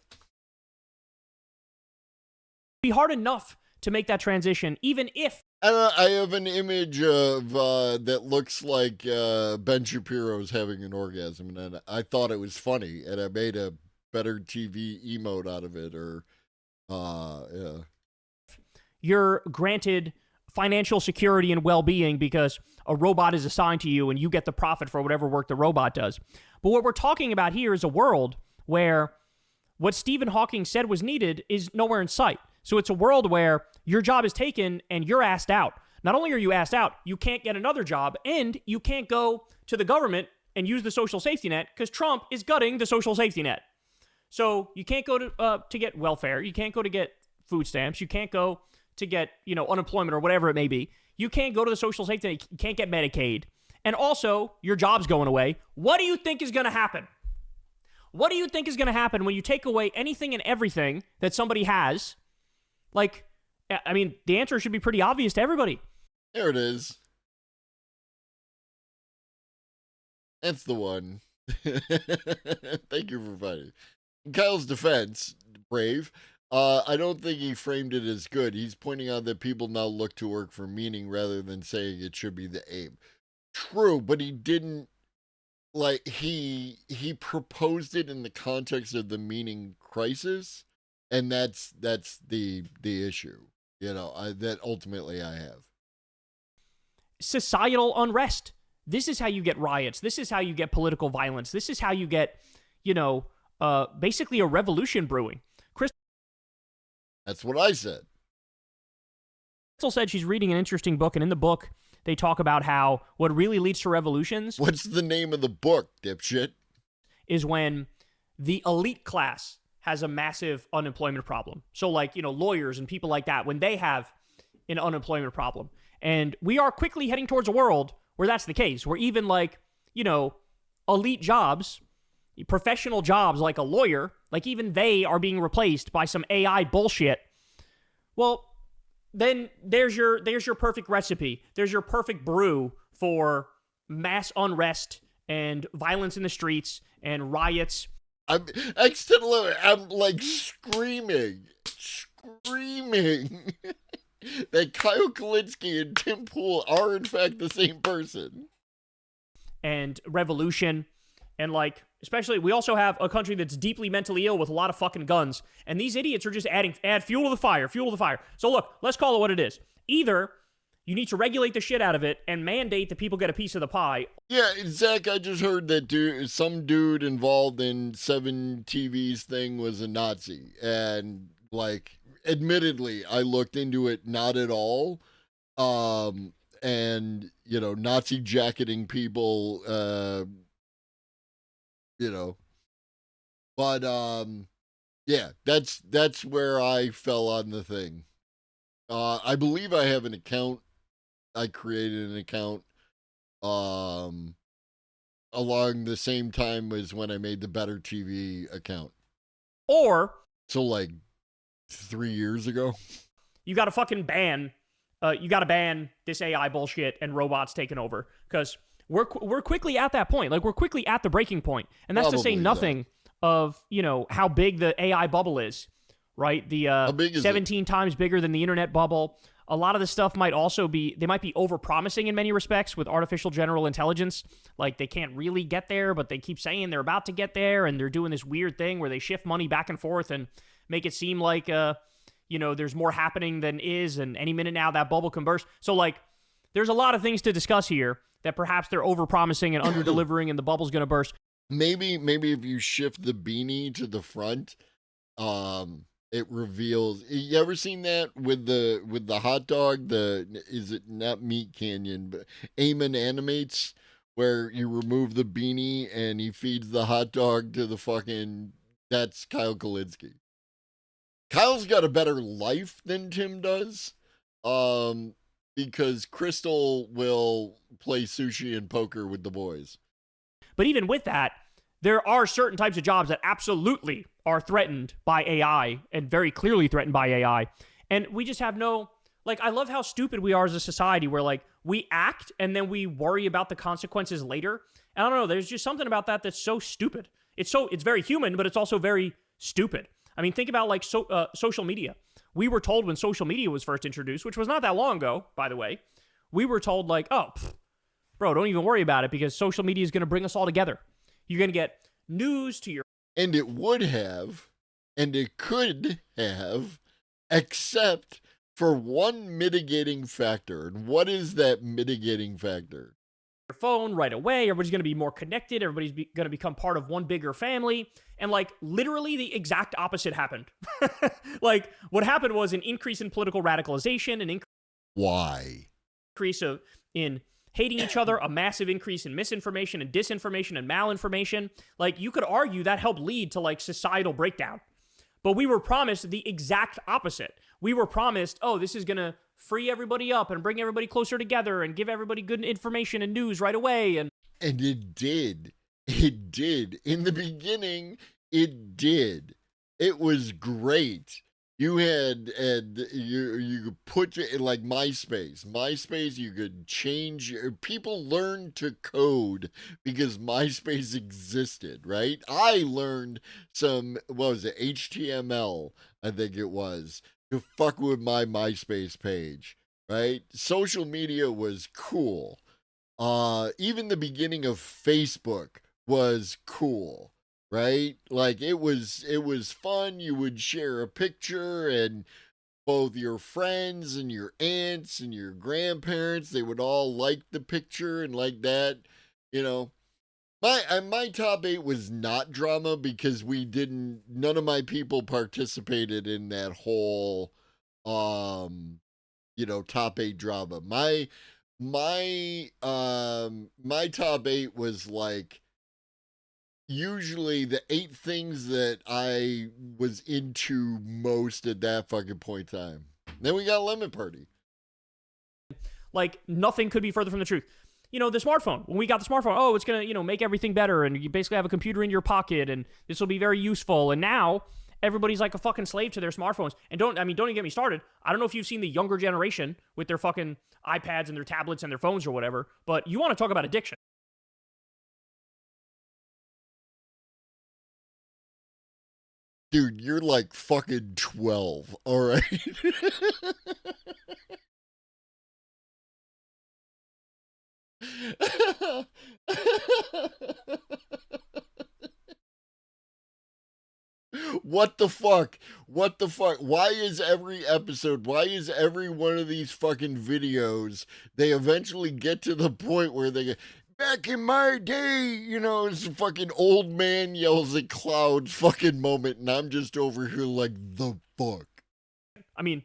Be hard enough to make that transition, even if I have an image of that looks like Ben Shapiro's having an orgasm, and I thought it was funny, and I made a better TV emote out of it, or yeah. you're granted financial security and well-being because a robot is assigned to you and you get the profit for whatever work the robot does. But what we're talking about here is a world where what Stephen Hawking said was needed is nowhere in sight. So it's a world where your job is taken and you're asked out. Not only are you asked out, you can't get another job, and you can't go to the government and use the social safety net because Trump is gutting the social safety net. So you can't go to get welfare. You can't go to get food stamps. You can't go to get, unemployment or whatever it may be. You can't go to the social safety net. You can't get Medicaid. And also, your job's going away. What do you think is going to happen? What do you think is going to happen when you take away anything and everything that somebody has? Like, I mean, the answer should be pretty obvious to everybody. There it is. That's the one. Thank you for fighting. In Kyle's defense, Brave, I don't think he framed it as good. He's pointing out that people now look to work for meaning rather than saying it should be the aim. True, but he didn't, like, he proposed it in the context of the meaning crisis, and that's the issue, that ultimately I have. Societal unrest. This is how you get riots. This is how you get political violence. This is how you get, basically a revolution brewing. That's what I said. Crystal said she's reading an interesting book, and in the book, they talk about how what really leads to revolutions... What's the name of the book, dipshit? ...is when the elite class has a massive unemployment problem. So, lawyers and people like that, when they have an unemployment problem. And we are quickly heading towards a world where that's the case, where even, elite jobs, professional jobs like a lawyer, even they are being replaced by some AI bullshit. Well, then there's your perfect recipe. There's your perfect brew for mass unrest and violence in the streets and riots. I'm like screaming that Kyle Kalinske and Tim Pool are in fact the same person. And revolution. And especially, we also have a country that's deeply mentally ill with a lot of fucking guns. And these idiots are just add fuel to the fire. So look, let's call it what it is. Either you need to regulate the shit out of it and mandate that people get a piece of the pie. Yeah, Zach, I just heard that some dude involved in 7 TV's thing was a Nazi. And, admittedly, I looked into it not at all. And, Nazi jacketing people, but yeah, that's where I fell on the thing. I believe I have an account. I created an account along the same time as when I made the Better TV account. Or so 3 years ago. You got to fucking ban this AI bullshit and robots taking over, because we're quickly at that point. We're quickly at the breaking point. And that's probably to say nothing of, how big the AI bubble is, right? The 17 times bigger than the internet bubble. A lot of the stuff might also they might be overpromising in many respects with artificial general intelligence. They can't really get there, but they keep saying they're about to get there, and they're doing this weird thing where they shift money back and forth and make it seem like, there's more happening than is, and any minute now that bubble can burst. So, there's a lot of things to discuss here that perhaps they're overpromising and under-delivering and the bubble's going to burst. Maybe if you shift the beanie to the front, it reveals. You ever seen that with the hot dog? Is it not Meat Canyon, but Eamon Animates, where you remove the beanie and he feeds the hot dog to the fucking. That's Kyle Kalinske. Kyle's got a better life than Tim does, because Crystal will play sushi and poker with the boys. But even with that, there are certain types of jobs that absolutely are threatened by AI, and very clearly threatened by AI. And we just have no, I love how stupid we are as a society where, we act and then we worry about the consequences later. And I don't know, there's just something about that that's so stupid. It's very human, but it's also very stupid. I mean, think about like social media. We were told when social media was first introduced, which was not that long ago, by the way, we were told like, oh, bro, don't even worry about it because social media is going to bring us all together. You're going to get news to your... And it would have, and it could have, except for one mitigating factor. And what is that mitigating factor? Your phone right away. Everybody's going to be more connected. Everybody's going to become part of one bigger family. And like literally the exact opposite happened. Like what happened was an increase in political radicalization, an increase in hating each other, a massive increase in misinformation and disinformation and malinformation. Like you could argue that helped lead to like societal breakdown. But we were promised the exact opposite. We were promised, oh, this is going to free everybody up and bring everybody closer together and give everybody good information and news right away. And it did. It did. In the beginning, it did. It was great. You had, you could put it like MySpace, you could change, people learned to code because MySpace existed, right? I learned some, what was it, HTML, I think it was, to fuck with my MySpace page, right? Social media was cool. Even the beginning of Facebook was cool. Right? Like it was fun. You would share a picture and both your friends and your aunts and your grandparents, they would all like the picture and like that, you know. My top 8 was not drama because none of my people participated in that whole top 8 drama. My top 8 was like usually the 8 things that I was into most at that fucking point in time. Then we got Lemon Party. Like nothing could be further from the truth. You know, the smartphone, when we got the smartphone, oh, it's going to, make everything better. And you basically have a computer in your pocket and this will be very useful. And now everybody's like a fucking slave to their smartphones. And don't even get me started. I don't know if you've seen the younger generation with their fucking iPads and their tablets and their phones or whatever, but you want to talk about addiction. Dude, you're like fucking 12, all right? What the fuck? What the fuck? Why is every one of these fucking videos, they eventually get to the point where they get, back in my day, it's a fucking old man yells at clouds fucking moment, and I'm just over here like, the fuck? I mean,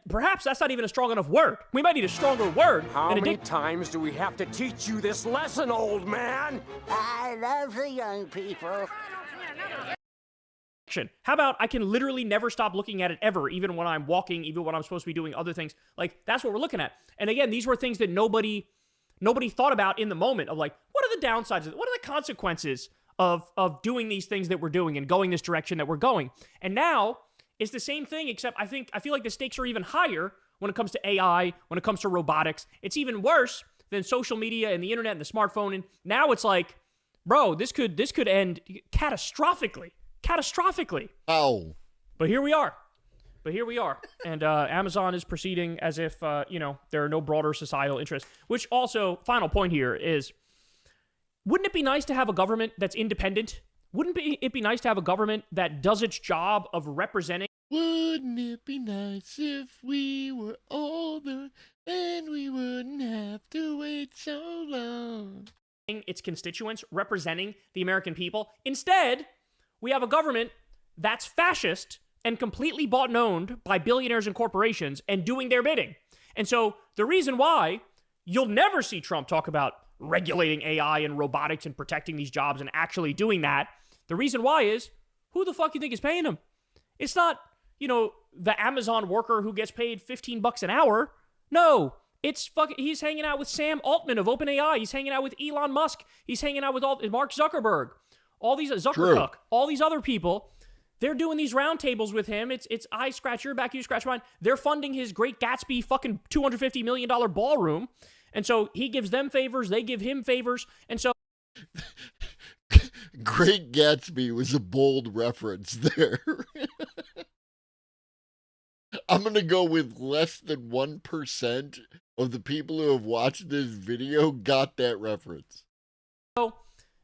perhaps that's not even a strong enough word. We might need a stronger word. How many times do we have to teach you this lesson, old man? I love the young people. How about I can literally never stop looking at it ever, even when I'm walking, even when I'm supposed to be doing other things. Like, that's what we're looking at. And again, these were things that nobody thought about in the moment of like, what are the downsides? What are the consequences of doing these things that we're doing and going this direction that we're going? And now it's the same thing, except I feel like the stakes are even higher when it comes to AI, when it comes to robotics. It's even worse than social media and the internet and the smartphone. And now it's like, bro, this could end catastrophically. Oh. But here we are. And Amazon is proceeding as if, there are no broader societal interests. Which also, final point here is, wouldn't it be nice to have a government that's independent? Wouldn't it be nice to have a government that does its job of representing? Wouldn't it be nice if we were older and we wouldn't have to wait so long? Its constituents, representing the American people. Instead, we have a government that's fascist and completely bought and owned by billionaires and corporations and doing their bidding. And so the reason why you'll never see Trump talk about regulating AI and robotics and protecting these jobs and actually doing that, the reason why is, who the fuck you think is paying him? It's not, the Amazon worker who gets paid $15 an hour. No, he's hanging out with Sam Altman of OpenAI. He's hanging out with Elon Musk. He's hanging out with Mark Zuckerberg. All these Zuckerberg, all these other people, they're doing these roundtables with him. It's I scratch your back, you scratch mine. They're funding his Great Gatsby fucking $250 million ballroom. And so he gives them favors, they give him favors. And so Great Gatsby was a bold reference there. I'm going to go with less than 1% of the people who have watched this video got that reference. So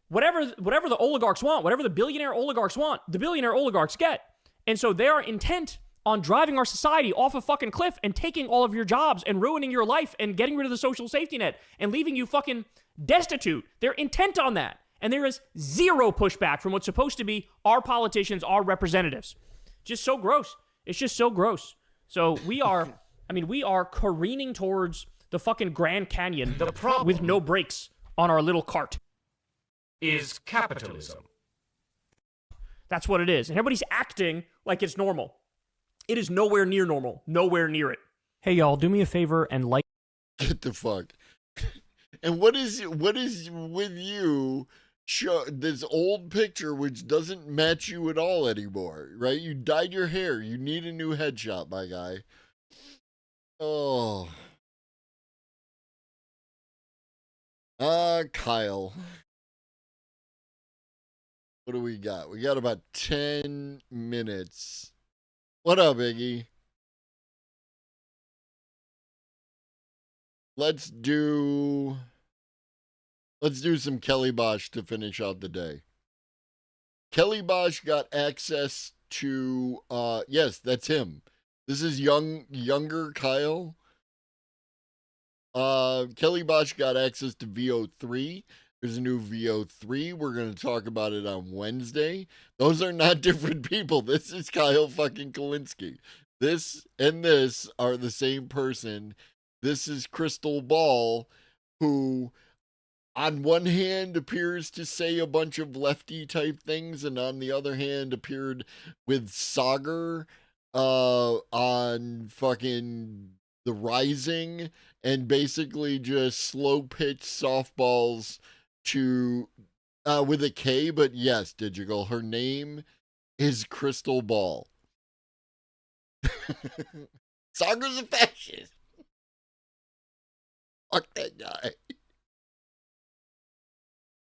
whatever the oligarchs want, whatever the billionaire oligarchs want, the billionaire oligarchs get. And so they are intent on driving our society off a fucking cliff and taking all of your jobs and ruining your life and getting rid of the social safety net and leaving you fucking destitute. They're intent on that. And there is zero pushback from what's supposed to be our politicians, our representatives. Just so gross. It's just so gross. So we are careening towards the fucking Grand Canyon with no brakes on our little cart. Is capitalism. That's what it is. And everybody's acting like it's normal. It is nowhere near normal. Nowhere near it. Hey, y'all, do me a favor and like. Get the fuck. And what is with you? Show this old picture which doesn't match you at all anymore, right? You dyed your hair. You need a new headshot, my guy. Oh. Kyle. What do we got? We got about 10 minutes. What up, Iggy? Let's do some Kelly Bosch to finish out the day. Kelly Bosch got access to yes, that's him. This is younger Kyle. Kelly Bosch got access to VO3. There's a new VO3. We're going to talk about it on Wednesday. Those are not different people. This is Kyle fucking Kalinske. This and this are the same person. This is Crystal Ball, who on one hand appears to say a bunch of lefty type things, and on the other hand appeared with Sagar on fucking The Rising, and basically just slow pitch softballs to with a K, but yes, Digital, her name is Crystal Ball. Sagar's a fascist. Fuck that guy.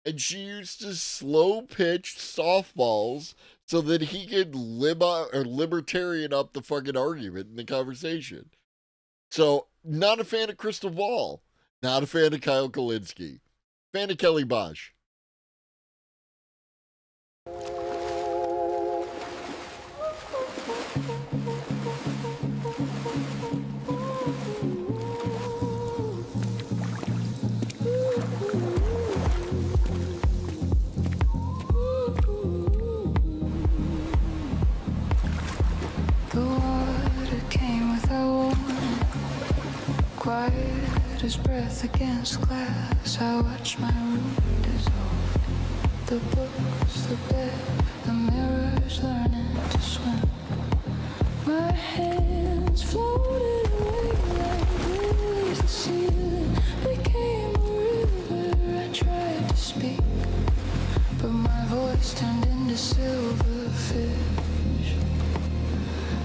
And she used to slow pitch softballs so that he could libertarian up the fucking argument in the conversation. So, not a fan of Crystal Ball. Not a fan of Kyle Kalinske. Fan of Kelly Bosch. Quiet as breath against glass, I watch my room dissolve. The books, the bed, the mirrors learning to swim. My hands floated away like lilies. The ceiling became a river. I tried to speak, but my voice turned into silverfish.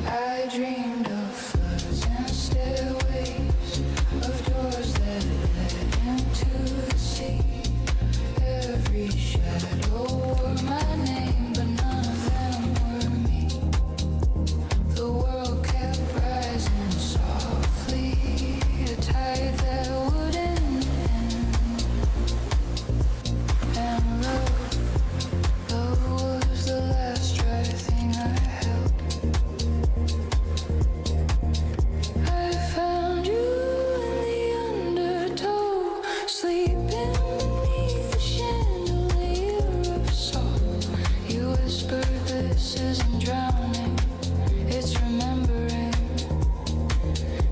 I dreamed of floods and stairways, of doors that led into the sea. Every shadow wore my name, but none of them were me. The world kept rising softly, a tide that wouldn't end. And love was the last dry thing I held. I found you in the undertow, sleeping beneath the chandelier of salt. You whispered, this isn't drowning, it's remembering.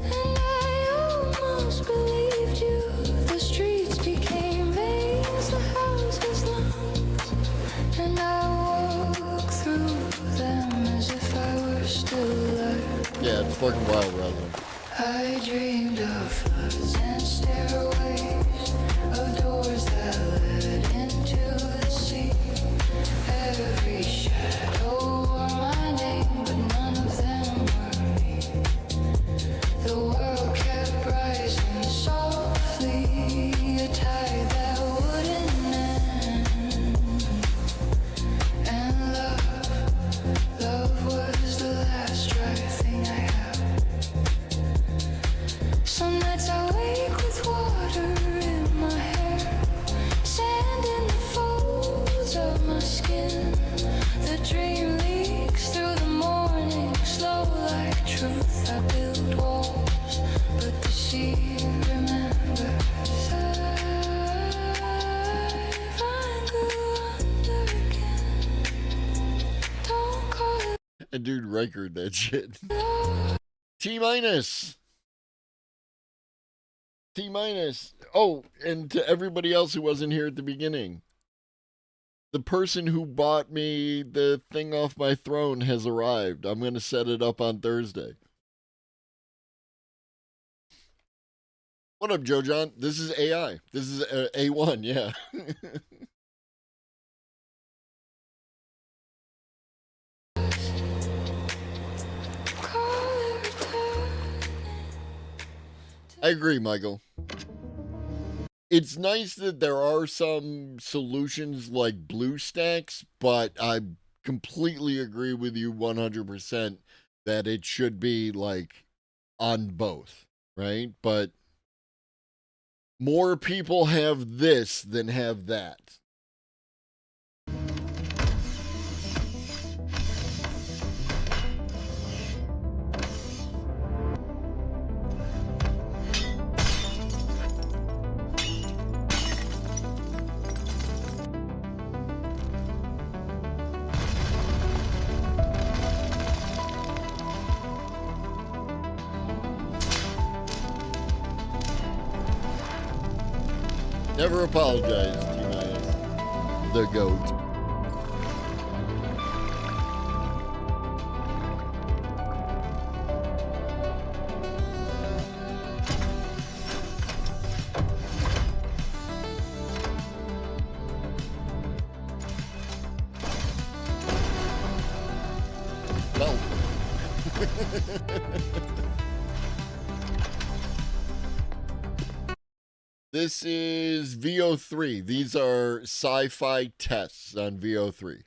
And I almost believed you. The streets became veins, the houses lungs, and I walked through them as if I were still alive. Yeah, it's fucking wild, Roslyn. I dreamed of floods and stairways, of doors that led into the sea. Every shadow wore my name, but none of them were me. The world kept rising softly, a tide that wouldn't end. That dude Riker, that shit. T-minus. T-minus. Oh, and to everybody else who wasn't here at the beginning. The person who bought me the thing off my throne has arrived. I'm going to set it up on Thursday. What up, Joe John? This is AI. This is A1, yeah. I agree, Michael. It's nice that there are some solutions like BlueStacks, but I completely agree with you 100% that it should be like on both, right? But more people have this than have that. Never apologize, T-minus. The GOAT. Well. This is VO3. These are sci-fi tests on VO3.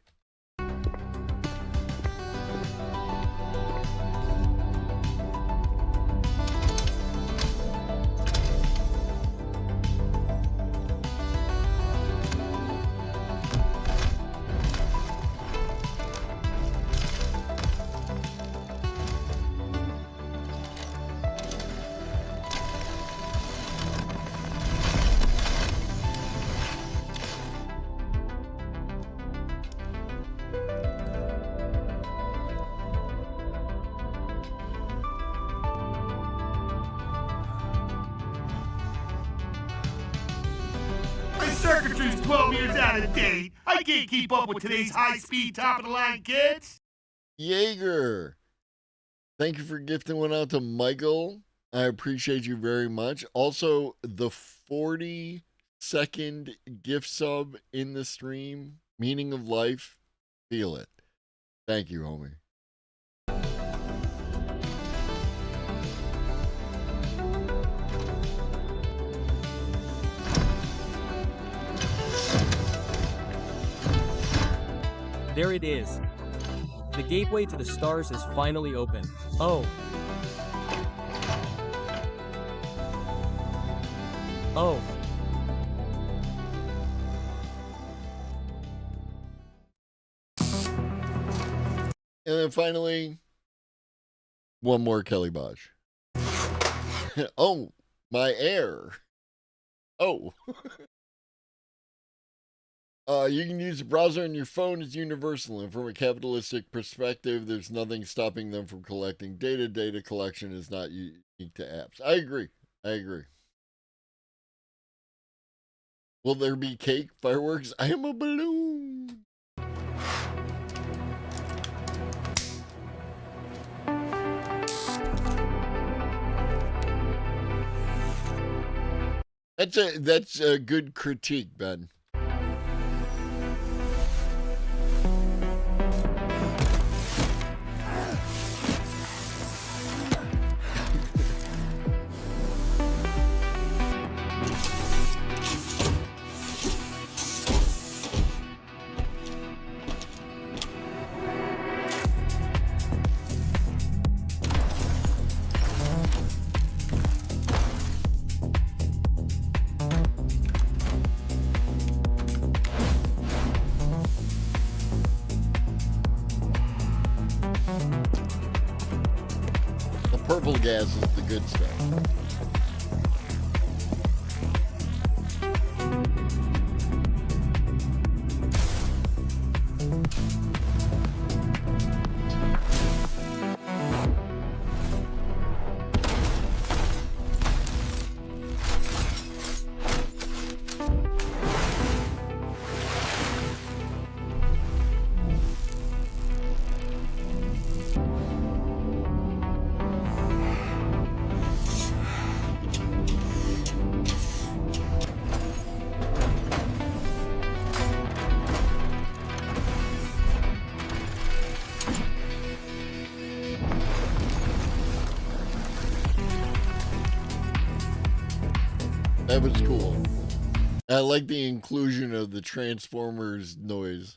My circuitry's 12 years out of date. I can't keep up with today's high-speed, top-of-the-line kids. Jaeger. Thank you for gifting one out to Michael. I appreciate you very much. Also, the 40-second gift sub in the stream, Meaning of Life, feel it. Thank you, homie. There it is. The gateway to the stars is finally open. Oh. Oh. And then finally, one more Kelly Bosch. Oh, my air. Oh. You can use the browser on your phone as universal, and from a capitalistic perspective, there's nothing stopping them from collecting data. Data collection is not unique to apps. I agree. I agree. Will there be cake, fireworks? I am a balloon. That's a good critique, Ben. Purple gas is the good stuff. That was cool. I like the inclusion of the Transformers noise.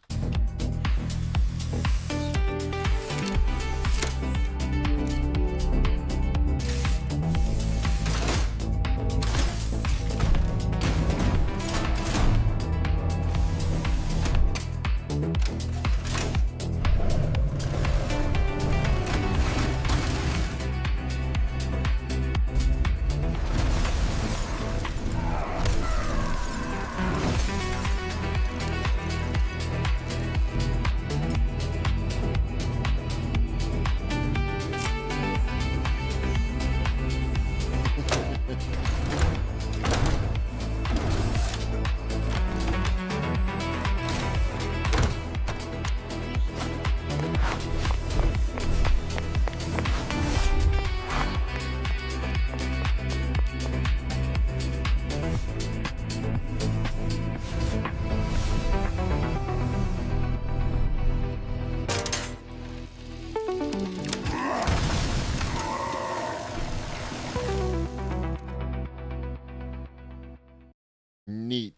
Neat.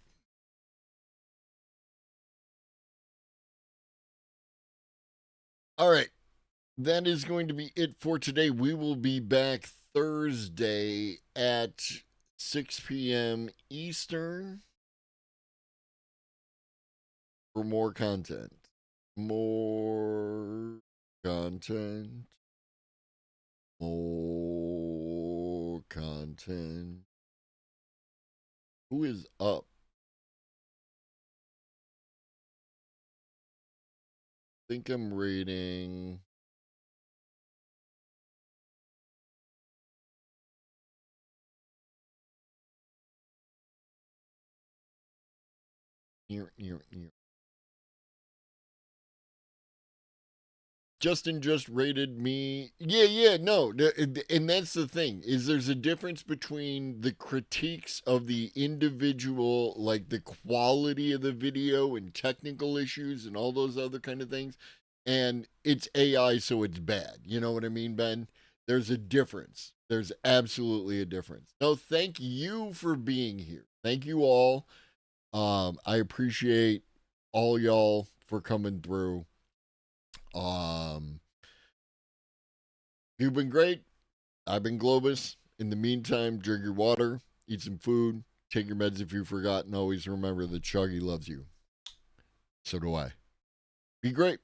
All right. That is going to be it for today. We will be back Thursday at 6 p.m. Eastern for more content. More content. More content. Who is up? I think I'm rating. Near. Justin just rated me. Yeah, no. And that's the thing, is there's a difference between the critiques of the individual, like the quality of the video and technical issues and all those other kind of things, and it's AI, so it's bad. You know what I mean, Ben? There's a difference. There's absolutely a difference. No, thank you for being here. Thank you all. I appreciate all y'all for coming through. You've been great. I've been Globus. In the meantime, drink your water, eat some food, take your meds if you forgot, and always remember that Chuggy loves you. So do I. Be great.